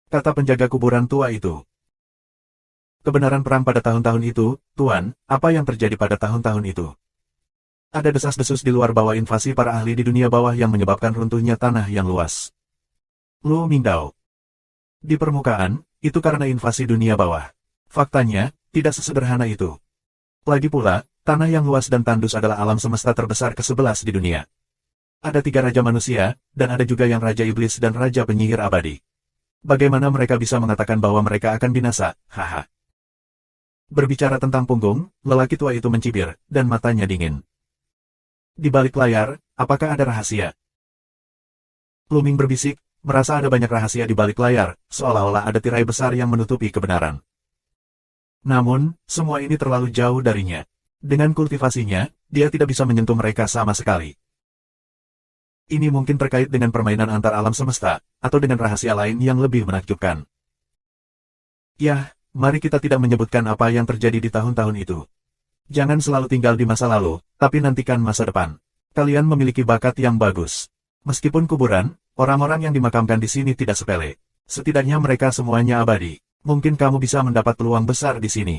Kata penjaga kuburan tua itu. Kebenaran perang pada tahun-tahun itu, Tuan, apa yang terjadi pada tahun-tahun itu? Ada desas-desus di luar bawah invasi para ahli di dunia bawah yang menyebabkan runtuhnya tanah yang luas. Lu Mingdao. Di permukaan, itu karena invasi dunia bawah. Faktanya, tidak sesederhana itu. Lagi pula, tanah yang luas dan tandus adalah alam semesta terbesar ke-11 di dunia. Ada 3 raja manusia, dan ada juga yang raja iblis dan raja penyihir abadi. Bagaimana mereka bisa mengatakan bahwa mereka akan binasa? Haha. Berbicara tentang punggung, lelaki tua itu mencibir, dan matanya dingin. Di balik layar, apakah ada rahasia? Luming berbisik, merasa ada banyak rahasia di balik layar, seolah-olah ada tirai besar yang menutupi kebenaran. Namun, semua ini terlalu jauh darinya. Dengan kultivasinya, dia tidak bisa menyentuh mereka sama sekali. Ini mungkin terkait dengan permainan antar alam semesta, atau dengan rahasia lain yang lebih menakjubkan. Yah, mari kita tidak menyebutkan apa yang terjadi di tahun-tahun itu. Jangan selalu tinggal di masa lalu, tapi nantikan masa depan. Kalian memiliki bakat yang bagus. Meskipun kuburan, orang-orang yang dimakamkan di sini tidak sepele. Setidaknya mereka semuanya abadi. Mungkin kamu bisa mendapat peluang besar di sini.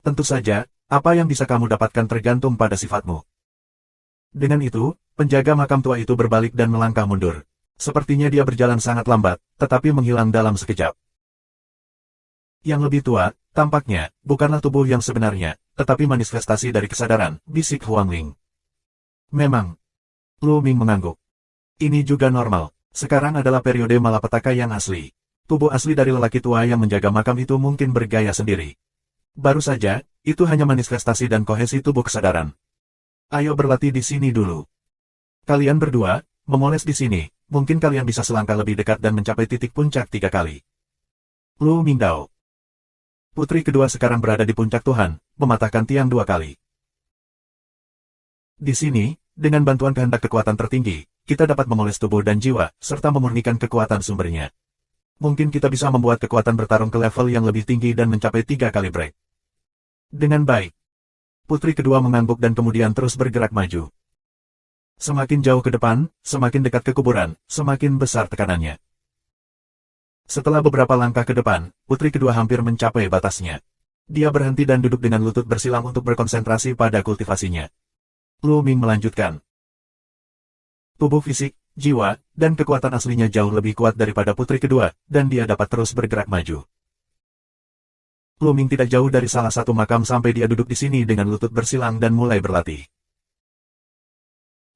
Tentu saja, apa yang bisa kamu dapatkan tergantung pada sifatmu. Dengan itu, penjaga makam tua itu berbalik dan melangkah mundur. Sepertinya dia berjalan sangat lambat, tetapi menghilang dalam sekejap. Yang lebih tua, tampaknya, bukanlah tubuh yang sebenarnya, tetapi manifestasi dari kesadaran, bisik Huang Ling. Memang. Lu Ming mengangguk. Ini juga normal. Sekarang adalah periode malapetaka yang asli. Tubuh asli dari lelaki tua yang menjaga makam itu mungkin bergaya sendiri. Baru saja, itu hanya manifestasi dan kohesi tubuh kesadaran. Ayo berlatih di sini dulu. Kalian berdua, memoles di sini, mungkin kalian bisa selangkah lebih dekat dan mencapai titik puncak 3 kali. Lu Mingdao. Putri kedua sekarang berada di puncak Tuhan, mematahkan tiang 2 kali. Di sini, dengan bantuan kehendak kekuatan tertinggi, kita dapat memoles tubuh dan jiwa, serta memurnikan kekuatan sumbernya. Mungkin kita bisa membuat kekuatan bertarung ke level yang lebih tinggi dan mencapai 3 kali break. Dengan baik. Putri kedua mengangguk dan kemudian terus bergerak maju. Semakin jauh ke depan, semakin dekat ke kuburan, semakin besar tekanannya. Setelah beberapa langkah ke depan, putri kedua hampir mencapai batasnya. Dia berhenti dan duduk dengan lutut bersilang untuk berkonsentrasi pada kultivasinya. Lu Ming melanjutkan. Tubuh fisik, jiwa, dan kekuatan aslinya jauh lebih kuat daripada putri kedua, dan dia dapat terus bergerak maju. Lu Ming tidak jauh dari salah satu makam sampai dia duduk di sini dengan lutut bersilang dan mulai berlatih.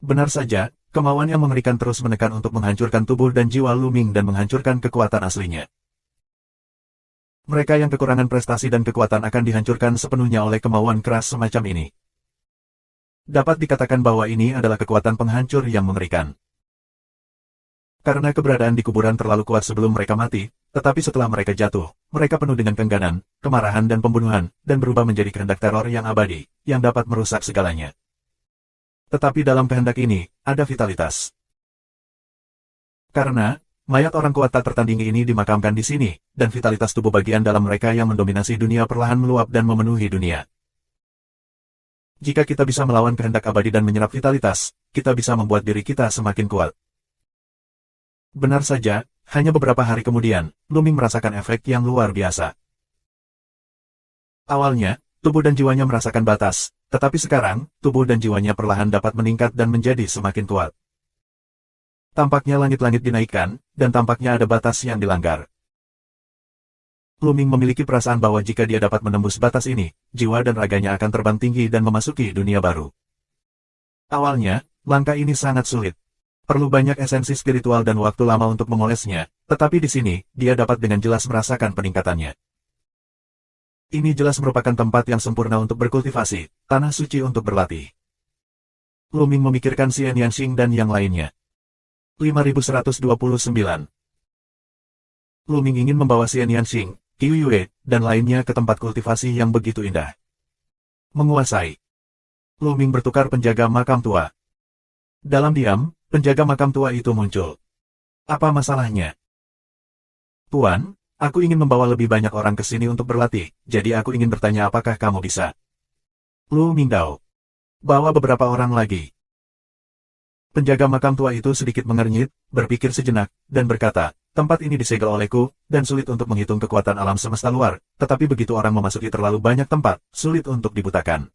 Benar saja, kemauan yang mengerikan terus menekan untuk menghancurkan tubuh dan jiwa Lu Ming dan menghancurkan kekuatan aslinya. Mereka yang kekurangan prestasi dan kekuatan akan dihancurkan sepenuhnya oleh kemauan keras semacam ini. Dapat dikatakan bahwa ini adalah kekuatan penghancur yang mengerikan. Karena keberadaan di kuburan terlalu kuat sebelum mereka mati, tetapi setelah mereka jatuh, mereka penuh dengan kengganan, kemarahan dan pembunuhan, dan berubah menjadi kehendak teror yang abadi, yang dapat merusak segalanya. Tetapi dalam kehendak ini, ada vitalitas. Karena, mayat orang kuat tak tertandingi ini dimakamkan di sini, dan vitalitas tubuh bagian dalam mereka yang mendominasi dunia perlahan meluap dan memenuhi dunia. Jika kita bisa melawan kehendak abadi dan menyerap vitalitas, kita bisa membuat diri kita semakin kuat. Benar saja, hanya beberapa hari kemudian, Lu Ming merasakan efek yang luar biasa. Awalnya, tubuh dan jiwanya merasakan batas, tetapi sekarang, tubuh dan jiwanya perlahan dapat meningkat dan menjadi semakin kuat. Tampaknya langit-langit dinaikkan, dan tampaknya ada batas yang dilanggar. Lu Ming memiliki perasaan bahwa jika dia dapat menembus batas ini, jiwa dan raganya akan terbang tinggi dan memasuki dunia baru. Awalnya, langkah ini sangat sulit. Perlu banyak esensi spiritual dan waktu lama untuk memolesnya, tetapi di sini, dia dapat dengan jelas merasakan peningkatannya. Ini jelas merupakan tempat yang sempurna untuk berkultivasi, tanah suci untuk berlatih. Lu Ming memikirkan Xian Yanxing dan yang lainnya. 5129. Lu Ming ingin membawa Xian Yanxing, Qiu Yue, dan lainnya ke tempat kultivasi yang begitu indah. Menguasai. Lu Ming bertukar penjaga makam tua. Dalam diam, penjaga makam tua itu muncul. Apa masalahnya? Tuan, aku ingin membawa lebih banyak orang ke sini untuk berlatih, jadi aku ingin bertanya apakah kamu bisa. Lu Mingdao. Bawa beberapa orang lagi. Penjaga makam tua itu sedikit mengernyit, berpikir sejenak, dan berkata, tempat ini disegel olehku, dan sulit untuk menghitung kekuatan alam semesta luar, tetapi begitu orang memasuki terlalu banyak tempat, sulit untuk dibutakan.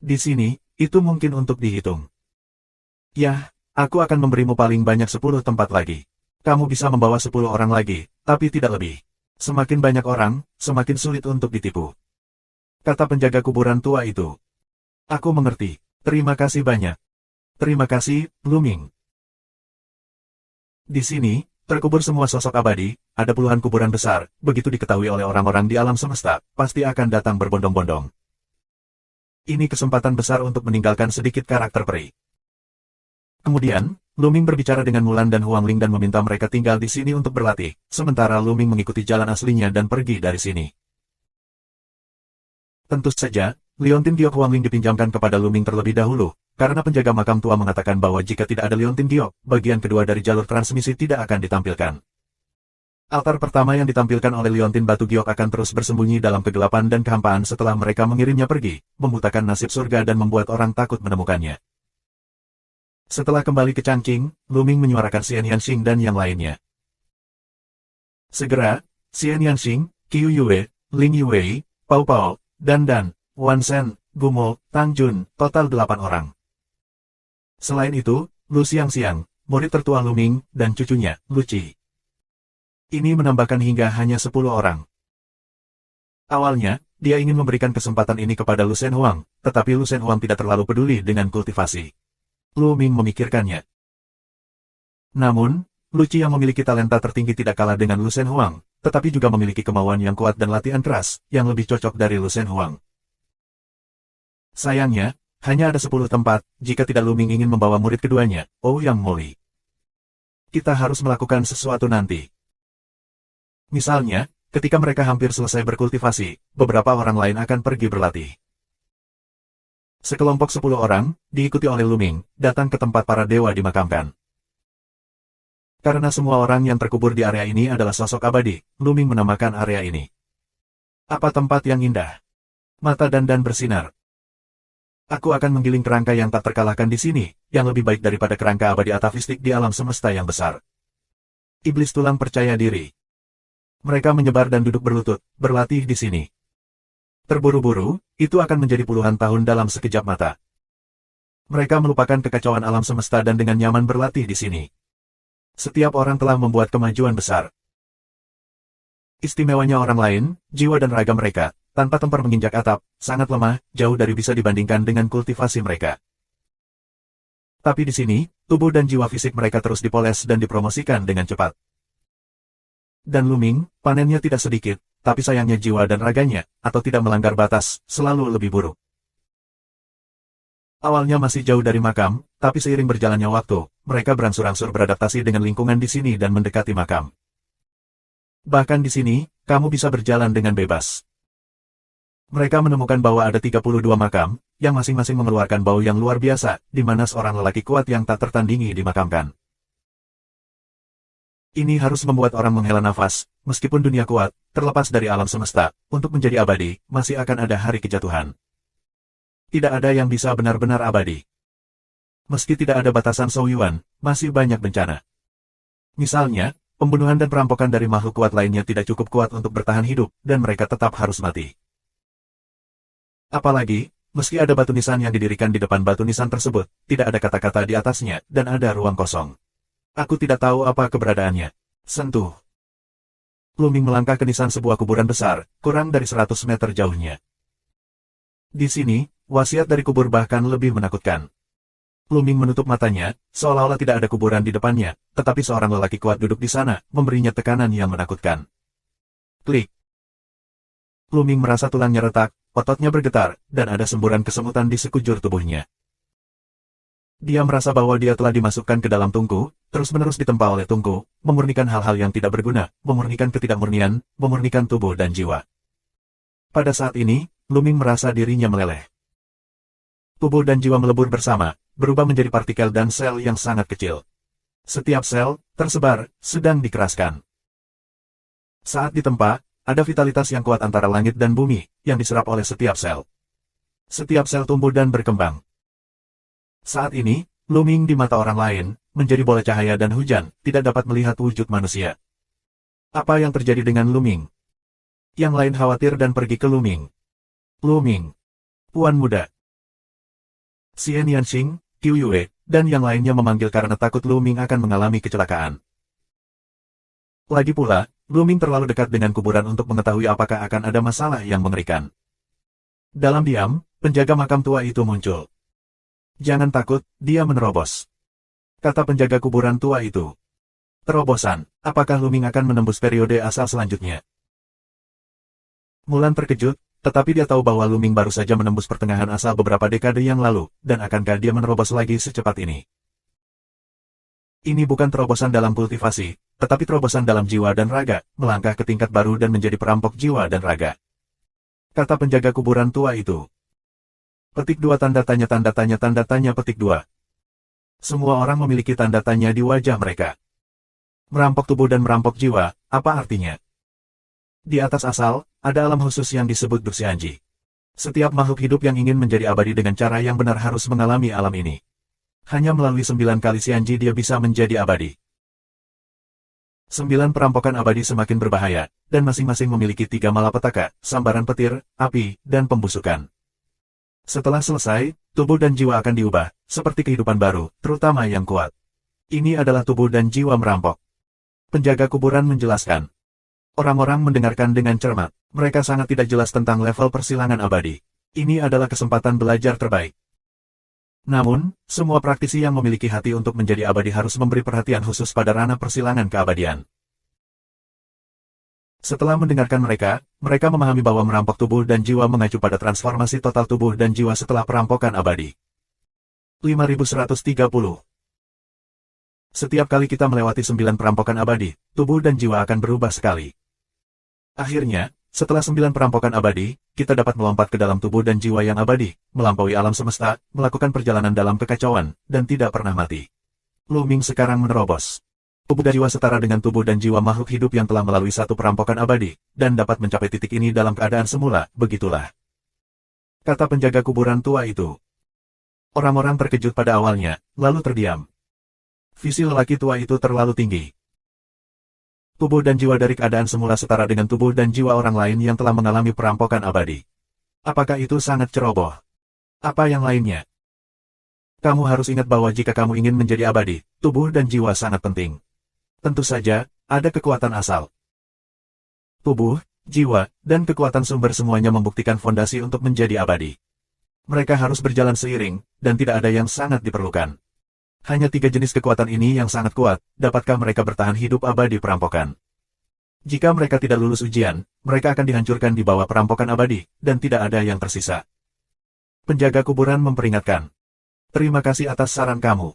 Di sini, itu mungkin untuk dihitung. Yah, aku akan memberimu paling banyak 10 tempat lagi. Kamu bisa membawa 10 orang lagi, tapi tidak lebih. Semakin banyak orang, semakin sulit untuk ditipu. Kata penjaga kuburan tua itu. Aku mengerti. Terima kasih banyak. Terima kasih, Lu Ming. Di sini, terkubur semua sosok abadi, ada puluhan kuburan besar, begitu diketahui oleh orang-orang di alam semesta, pasti akan datang berbondong-bondong. Ini kesempatan besar untuk meninggalkan sedikit karakter peri. Kemudian, Lu Ming berbicara dengan Mulan dan Huang Ling dan meminta mereka tinggal di sini untuk berlatih, sementara Lu Ming mengikuti jalan aslinya dan pergi dari sini. Tentu saja, Liontin Giok Huang Ling dipinjamkan kepada Lu Ming terlebih dahulu, karena penjaga makam tua mengatakan bahwa jika tidak ada Liontin Giok, bagian kedua dari jalur transmisi tidak akan ditampilkan. Altar pertama yang ditampilkan oleh Liontin Batu Giok akan terus bersembunyi dalam kegelapan dan kehampaan setelah mereka mengirimnya pergi, membutakan nasib surga dan membuat orang takut menemukannya. Setelah kembali ke Changqing, Lu Ming menyuarakan Xian Yanxing dan yang lainnya. Segera, Xian Yanxing, Qiu Yue, Ling Yue, Pao Pao, Dan, Wan Shen, Gumo, Tang Jun, total 8 orang. Selain itu, Lu Xiangxiang, murid tertua Luming, dan cucunya, Luci. Ini menambahkan hingga hanya 10 orang. Awalnya, dia ingin memberikan kesempatan ini kepada Lu Shenhuang, tetapi Lu Shenhuang tidak terlalu peduli dengan kultivasi. Luming memikirkannya. Namun, Luci yang memiliki talenta tertinggi tidak kalah dengan Lu Shenhuang, tetapi juga memiliki kemauan yang kuat dan latihan keras, yang lebih cocok dari Lu Shenhuang. Sayangnya, hanya ada 10 tempat, jika tidak Luming ingin membawa murid keduanya, Ouyang Moli. Kita harus melakukan sesuatu nanti. Misalnya, ketika mereka hampir selesai berkultivasi, beberapa orang lain akan pergi berlatih. Sekelompok 10 orang, diikuti oleh Luming, datang ke tempat para dewa dimakamkan. Karena semua orang yang terkubur di area ini adalah sosok abadi, Luming menamakan area ini. Apa tempat yang indah. Mata Dan bersinar. Aku akan menggiling kerangka yang tak terkalahkan di sini, yang lebih baik daripada kerangka abadi atavistik di alam semesta yang besar. Iblis tulang percaya diri. Mereka menyebar dan duduk berlutut, berlatih di sini. Terburu-buru, itu akan menjadi puluhan tahun dalam sekejap mata. Mereka melupakan kekacauan alam semesta dan dengan nyaman berlatih di sini. Setiap orang telah membuat kemajuan besar. Istimewanya orang lain, jiwa dan raga mereka, tanpa tempur menginjak atap, sangat lemah, jauh dari bisa dibandingkan dengan kultivasi mereka. Tapi di sini, tubuh dan jiwa fisik mereka terus dipoles dan dipromosikan dengan cepat. Dan Luming, panennya tidak sedikit, tapi sayangnya jiwa dan raganya, atau tidak melanggar batas, selalu lebih buruk. Awalnya masih jauh dari makam, tapi seiring berjalannya waktu, mereka berangsur-angsur beradaptasi dengan lingkungan di sini dan mendekati makam. Bahkan di sini, kamu bisa berjalan dengan bebas. Mereka menemukan bahwa ada 32 makam, yang masing-masing mengeluarkan bau yang luar biasa, di mana seorang lelaki kuat yang tak tertandingi dimakamkan. Ini harus membuat orang menghela nafas, meskipun dunia kuat, terlepas dari alam semesta, untuk menjadi abadi, masih akan ada hari kejatuhan. Tidak ada yang bisa benar-benar abadi. Meski tidak ada batasan Souyuan, masih banyak bencana. Misalnya, pembunuhan dan perampokan dari makhluk kuat lainnya tidak cukup kuat untuk bertahan hidup, dan mereka tetap harus mati. Apalagi, meski ada batu nisan yang didirikan di depan batu nisan tersebut, tidak ada kata-kata di atasnya, dan ada ruang kosong. Aku tidak tahu apa keberadaannya. Sentuh. Luming melangkah ke nisan sebuah kuburan besar, kurang dari 100 meter jauhnya. Di sini, wasiat dari kubur bahkan lebih menakutkan. Luming menutup matanya, seolah-olah tidak ada kuburan di depannya, tetapi seorang lelaki kuat duduk di sana, memberinya tekanan yang menakutkan. Klik. Luming merasa tulangnya retak, ototnya bergetar, dan ada semburan kesemutan di sekujur tubuhnya. Dia merasa bahwa dia telah dimasukkan ke dalam tungku, terus-menerus ditempa oleh tungku, memurnikan hal-hal yang tidak berguna, memurnikan ketidakmurnian, memurnikan tubuh dan jiwa. Pada saat ini, Luming merasa dirinya meleleh. Tubuh dan jiwa melebur bersama, berubah menjadi partikel dan sel yang sangat kecil. Setiap sel, tersebar, sedang dikeraskan. Saat ditempa, ada vitalitas yang kuat antara langit dan bumi, yang diserap oleh setiap sel. Setiap sel tumbuh dan berkembang. Saat ini, Luming di mata orang lain, menjadi bola cahaya dan hujan, tidak dapat melihat wujud manusia. Apa yang terjadi dengan Luming? Yang lain khawatir dan pergi ke Luming. Luming. Puan muda. Xian Yanxing, Qiu Yue, dan yang lainnya memanggil karena takut Luming akan mengalami kecelakaan. Lagi pula, Luming terlalu dekat dengan kuburan untuk mengetahui apakah akan ada masalah yang mengerikan. Dalam diam, penjaga makam tua itu muncul. Jangan takut, dia menerobos. Kata penjaga kuburan tua itu. Terobosan, apakah Luming akan menembus periode asal selanjutnya? Mulan terkejut, tetapi dia tahu bahwa Luming baru saja menembus pertengahan asal beberapa dekade yang lalu, dan akankah dia menerobos lagi secepat ini? Ini bukan terobosan dalam kultivasi, tetapi terobosan dalam jiwa dan raga, melangkah ke tingkat baru dan menjadi perampok jiwa dan raga. Kata penjaga kuburan tua itu. Petik 2 tanda tanya petik 2. Semua orang memiliki tanda tanya di wajah mereka. Merampok tubuh dan merampok jiwa, apa artinya? Di atas asal, ada alam khusus yang disebut Duxianji. Setiap makhluk hidup yang ingin menjadi abadi dengan cara yang benar harus mengalami alam ini. Hanya melalui 9 kali Xianji dia bisa menjadi abadi. 9 perampokan abadi semakin berbahaya, dan masing-masing memiliki 3 malapetaka, sambaran petir, api, dan pembusukan. Setelah selesai, tubuh dan jiwa akan diubah, seperti kehidupan baru, terutama yang kuat. Ini adalah tubuh dan jiwa merampok. Penjaga kuburan menjelaskan. Orang-orang mendengarkan dengan cermat. Mereka sangat tidak jelas tentang level persilangan abadi. Ini adalah kesempatan belajar terbaik. Namun, semua praktisi yang memiliki hati untuk menjadi abadi harus memberi perhatian khusus pada ranah persilangan keabadian. Setelah mendengarkan mereka, mereka memahami bahwa merampok tubuh dan jiwa mengacu pada transformasi total tubuh dan jiwa setelah perampokan abadi. 5130. Setiap kali kita melewati 9 perampokan abadi, tubuh dan jiwa akan berubah sekali. Akhirnya, setelah 9 perampokan abadi, kita dapat melompat ke dalam tubuh dan jiwa yang abadi, melampaui alam semesta, melakukan perjalanan dalam kekacauan, dan tidak pernah mati. Lu Ming sekarang menerobos. Tubuh dan jiwa setara dengan tubuh dan jiwa makhluk hidup yang telah melalui satu perampokan abadi, dan dapat mencapai titik ini dalam keadaan semula, begitulah. Kata penjaga kuburan tua itu. Orang-orang terkejut pada awalnya, lalu terdiam. Visi lelaki tua itu terlalu tinggi. Tubuh dan jiwa dari keadaan semula setara dengan tubuh dan jiwa orang lain yang telah mengalami perampokan abadi. Apakah itu sangat ceroboh? Apa yang lainnya? Kamu harus ingat bahwa jika kamu ingin menjadi abadi, tubuh dan jiwa sangat penting. Tentu saja, ada kekuatan asal. Tubuh, jiwa, dan kekuatan sumber semuanya membuktikan fondasi untuk menjadi abadi. Mereka harus berjalan seiring, dan tidak ada yang sangat diperlukan. Hanya 3 jenis kekuatan ini yang sangat kuat, dapatkah mereka bertahan hidup abadi perampokan? Jika mereka tidak lulus ujian, mereka akan dihancurkan di bawah perampokan abadi, dan tidak ada yang tersisa. Penjaga kuburan memperingatkan. Terima kasih atas saran kamu.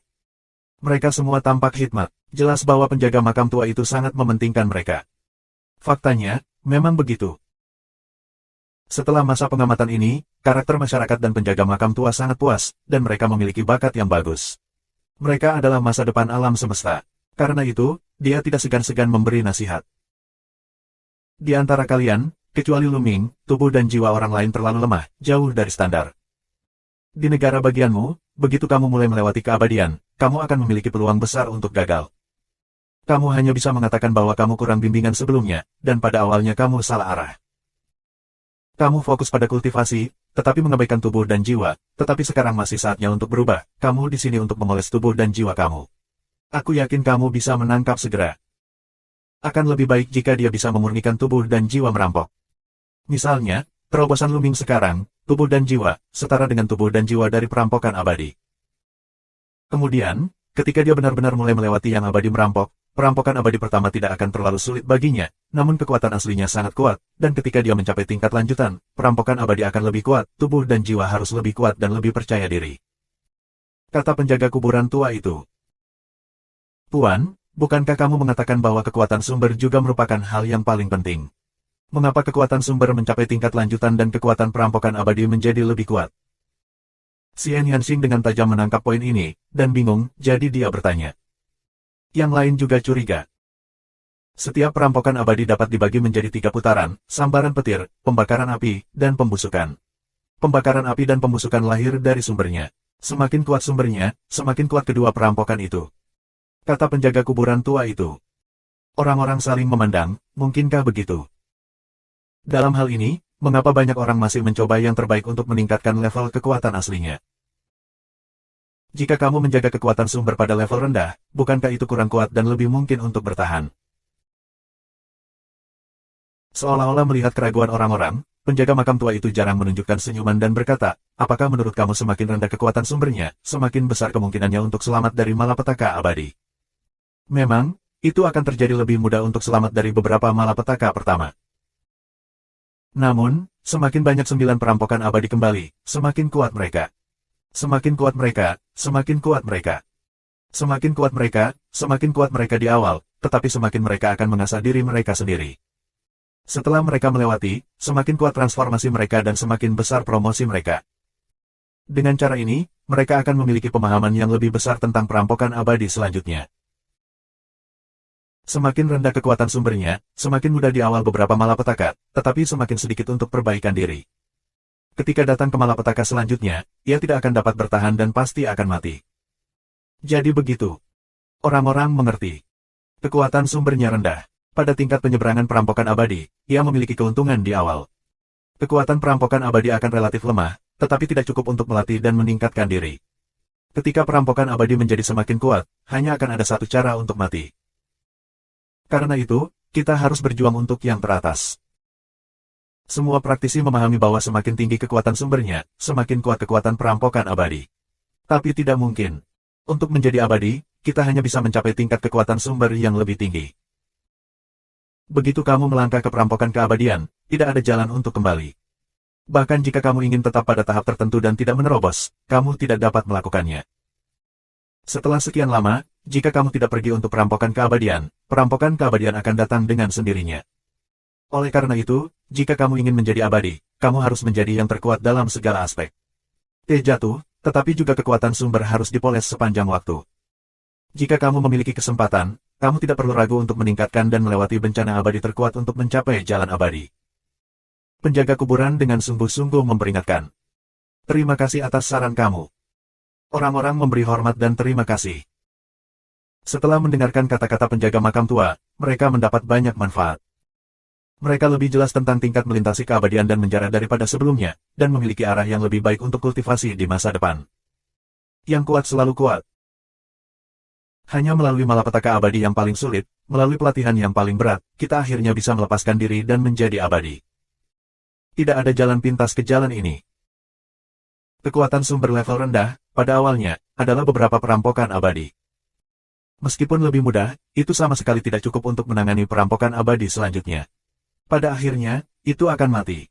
Mereka semua tampak hikmat, jelas bahwa penjaga makam tua itu sangat mementingkan mereka. Faktanya, memang begitu. Setelah masa pengamatan ini, karakter masyarakat dan penjaga makam tua sangat puas, dan mereka memiliki bakat yang bagus. Mereka adalah masa depan alam semesta. Karena itu, dia tidak segan-segan memberi nasihat. Di antara kalian, kecuali Lu Ming, tubuh dan jiwa orang lain terlalu lemah, jauh dari standar. Di negara bagianmu, begitu kamu mulai melewati keabadian, kamu akan memiliki peluang besar untuk gagal. Kamu hanya bisa mengatakan bahwa kamu kurang bimbingan sebelumnya, dan pada awalnya kamu salah arah. Kamu fokus pada kultivasi, tetapi mengabaikan tubuh dan jiwa, tetapi sekarang masih saatnya untuk berubah. Kamu di sini untuk memoles tubuh dan jiwa kamu. Aku yakin kamu bisa menangkap segera. Akan lebih baik jika dia bisa memurnikan tubuh dan jiwa merampok. Misalnya, terobosan Lu Ming sekarang, tubuh dan jiwa, setara dengan tubuh dan jiwa dari perampokan abadi. Kemudian, ketika dia benar-benar mulai melewati yang abadi merampok, perampokan abadi pertama tidak akan terlalu sulit baginya, namun kekuatan aslinya sangat kuat, dan ketika dia mencapai tingkat lanjutan, perampokan abadi akan lebih kuat, tubuh dan jiwa harus lebih kuat dan lebih percaya diri. Kata penjaga kuburan tua itu. Tuan, bukankah kamu mengatakan bahwa kekuatan sumber juga merupakan hal yang paling penting? Mengapa kekuatan sumber mencapai tingkat lanjutan dan kekuatan perampokan abadi menjadi lebih kuat? Xian Yanxing dengan tajam menangkap poin ini, dan bingung, jadi dia bertanya. Yang lain juga curiga. Setiap perampokan abadi dapat dibagi menjadi 3 putaran, sambaran petir, pembakaran api, dan pembusukan. Pembakaran api dan pembusukan lahir dari sumbernya. Semakin kuat sumbernya, semakin kuat kedua perampokan itu. Kata penjaga kuburan tua itu. Orang-orang saling memandang, mungkinkah begitu? Dalam hal ini, mengapa banyak orang masih mencoba yang terbaik untuk meningkatkan level kekuatan aslinya? Jika kamu menjaga kekuatan sumber pada level rendah, bukankah itu kurang kuat dan lebih mungkin untuk bertahan? Seolah-olah melihat keraguan orang-orang, penjaga makam tua itu jarang menunjukkan senyuman dan berkata, apakah menurut kamu semakin rendah kekuatan sumbernya, semakin besar kemungkinannya untuk selamat dari malapetaka abadi? Memang, itu akan terjadi lebih mudah untuk selamat dari beberapa malapetaka pertama. Namun, semakin banyak 9 perampokan abadi kembali, semakin kuat mereka. Semakin kuat mereka, semakin kuat mereka. Semakin kuat mereka, semakin kuat mereka di awal, tetapi semakin mereka akan mengasah diri mereka sendiri. Setelah mereka melewati, semakin kuat transformasi mereka dan semakin besar promosi mereka. Dengan cara ini, mereka akan memiliki pemahaman yang lebih besar tentang perampokan abadi selanjutnya. Semakin rendah kekuatan sumbernya, semakin mudah di awal beberapa malapetaka, tetapi semakin sedikit untuk perbaikan diri. Ketika datang ke malapetaka selanjutnya, ia tidak akan dapat bertahan dan pasti akan mati. Jadi begitu. Orang-orang mengerti. Kekuatan sumbernya rendah. Pada tingkat penyeberangan perampokan abadi, ia memiliki keuntungan di awal. Kekuatan perampokan abadi akan relatif lemah, tetapi tidak cukup untuk melatih dan meningkatkan diri. Ketika perampokan abadi menjadi semakin kuat, hanya akan ada satu cara untuk mati. Karena itu, kita harus berjuang untuk yang teratas. Semua praktisi memahami bahwa semakin tinggi kekuatan sumbernya, semakin kuat kekuatan perampokan abadi. Tapi tidak mungkin. Untuk menjadi abadi, kita hanya bisa mencapai tingkat kekuatan sumber yang lebih tinggi. Begitu kamu melangkah ke perampokan keabadian, tidak ada jalan untuk kembali. Bahkan jika kamu ingin tetap pada tahap tertentu dan tidak menerobos, kamu tidak dapat melakukannya. Setelah sekian lama, jika kamu tidak pergi untuk perampokan keabadian akan datang dengan sendirinya. Oleh karena itu, jika kamu ingin menjadi abadi, kamu harus menjadi yang terkuat dalam segala aspek. Jatuh, tetapi juga kekuatan sumber harus dipoles sepanjang waktu. Jika kamu memiliki kesempatan, kamu tidak perlu ragu untuk meningkatkan dan melewati bencana abadi terkuat untuk mencapai jalan abadi. Penjaga kuburan dengan sungguh-sungguh memperingatkan. Terima kasih atas saran kamu. Orang-orang memberi hormat dan terima kasih. Setelah mendengarkan kata-kata penjaga makam tua, mereka mendapat banyak manfaat. Mereka lebih jelas tentang tingkat melintasi keabadian dan menjara daripada sebelumnya, dan memiliki arah yang lebih baik untuk kultivasi di masa depan. Yang kuat selalu kuat. Hanya melalui malapetaka abadi yang paling sulit, melalui pelatihan yang paling berat, kita akhirnya bisa melepaskan diri dan menjadi abadi. Tidak ada jalan pintas ke jalan ini. Kekuatan sumber level rendah, pada awalnya, adalah beberapa perampokan abadi. Meskipun lebih mudah, itu sama sekali tidak cukup untuk menangani perampokan abadi selanjutnya. Pada akhirnya, itu akan mati.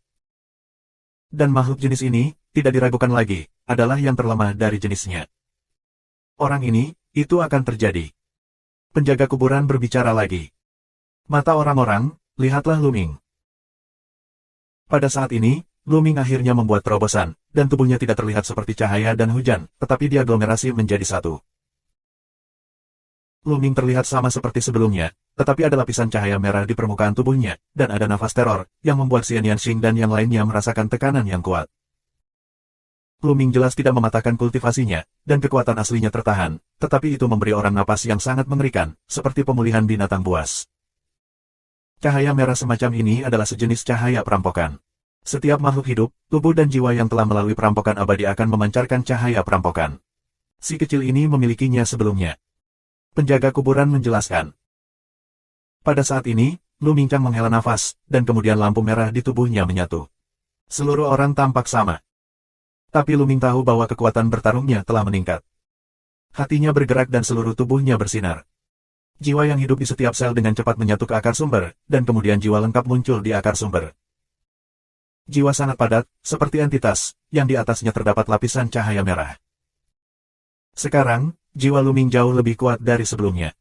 Dan makhluk jenis ini, tidak diragukan lagi, adalah yang terlemah dari jenisnya. Orang ini, itu akan terjadi. Penjaga kuburan berbicara lagi. Mata orang-orang, lihatlah Luming. Pada saat ini, Luming akhirnya membuat terobosan, dan tubuhnya tidak terlihat seperti cahaya dan hujan, tetapi diaglomerasi menjadi satu. Luming terlihat sama seperti sebelumnya, tetapi ada lapisan cahaya merah di permukaan tubuhnya, dan ada nafas teror, yang membuat Xian Yanxing dan yang lainnya merasakan tekanan yang kuat. Luming jelas tidak mematahkan kultivasinya, dan kekuatan aslinya tertahan, tetapi itu memberi orang napas yang sangat mengerikan, seperti pemulihan binatang buas. Cahaya merah semacam ini adalah sejenis cahaya perampokan. Setiap makhluk hidup, tubuh dan jiwa yang telah melalui perampokan abadi akan memancarkan cahaya perampokan. Si kecil ini memilikinya sebelumnya. Penjaga kuburan menjelaskan. Pada saat ini, Luming Chang menghela nafas, dan kemudian lampu merah di tubuhnya menyatu. Seluruh orang tampak sama. Tapi Luming tahu bahwa kekuatan bertarungnya telah meningkat. Hatinya bergerak dan seluruh tubuhnya bersinar. Jiwa yang hidup di setiap sel dengan cepat menyatu ke akar sumber, dan kemudian jiwa lengkap muncul di akar sumber. Jiwa sangat padat, seperti entitas, yang di atasnya terdapat lapisan cahaya merah. Sekarang, jiwa Luming jauh lebih kuat dari sebelumnya.